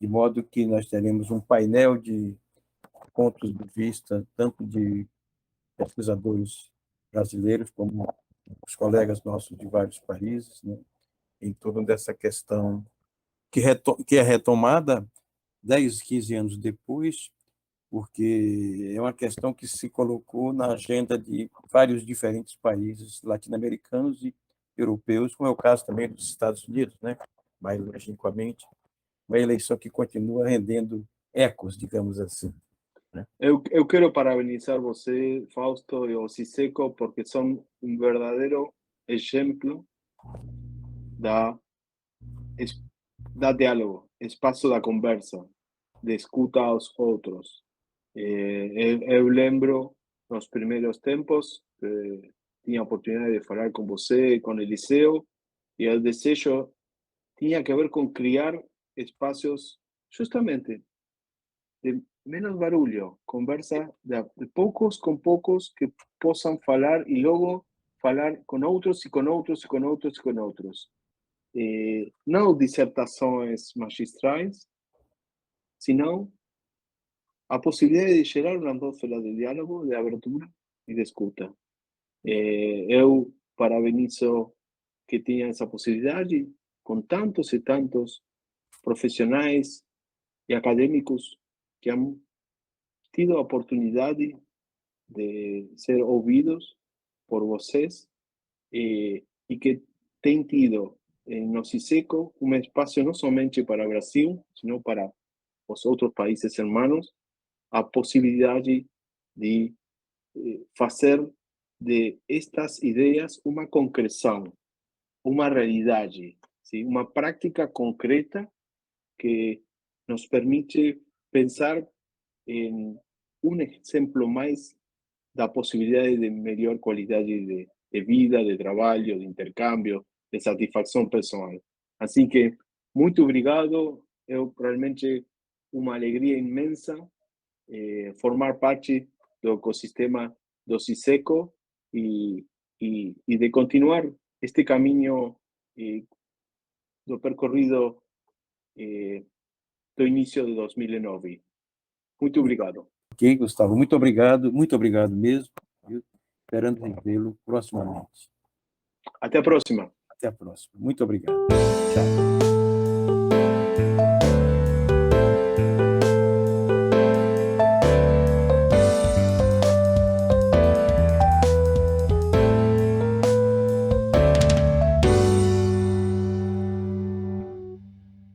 de modo que nós teremos um painel de pontos de vista, tanto de pesquisadores brasileiros como os colegas nossos de vários países, né, em torno dessa questão que é retomada 10, 15 anos depois, porque é uma questão que se colocou na agenda de vários diferentes países latino-americanos e europeus, como é o caso também dos Estados Unidos, né? Mais logicamente, uma eleição que continua rendendo ecos, digamos assim. Né? Eu quero parabenizar você, Fausto e o CISECO, porque são um verdadeiro exemplo da diálogo, espaço da conversa, de escuta aos outros. Eu lembro nos primeiros tempos que tinha a oportunidade de falar com você, com Eliseu, e o desejo tinha que ver com criar espaços justamente de menos barulho, conversa de poucos com poucos que possam falar e logo falar com outros e com outros e com outros e com outros. Não dissertações magistrais, senão a possibilidade de gerar uma atmosfera de diálogo, de abertura e de escuta. Eu parabenizo que tenha essa possibilidade com tantos e tantos profissionais e acadêmicos que han tido a oportunidade de ser ouvidos por vocês e que têm tido no CISECO um espaço não somente para o Brasil, sino para os outros países hermanos, a possibilidade de fazer de estas ideias uma concreção, uma realidade, sim? Uma prática concreta que nos permite pensar em um exemplo mais da possibilidade de melhor qualidade de vida, de trabalho, de intercâmbio, de satisfação pessoal. Assim que, muito obrigado. Eu realmente uma alegria imensa formar parte do ecossistema do CISECO e de continuar este caminho do percorrido do início de 2009. Muito obrigado. Ok, Gustavo, muito obrigado mesmo. Viu? Esperando revê-lo proximamente. Até a próxima. Até a próxima. Muito obrigado. Tchau.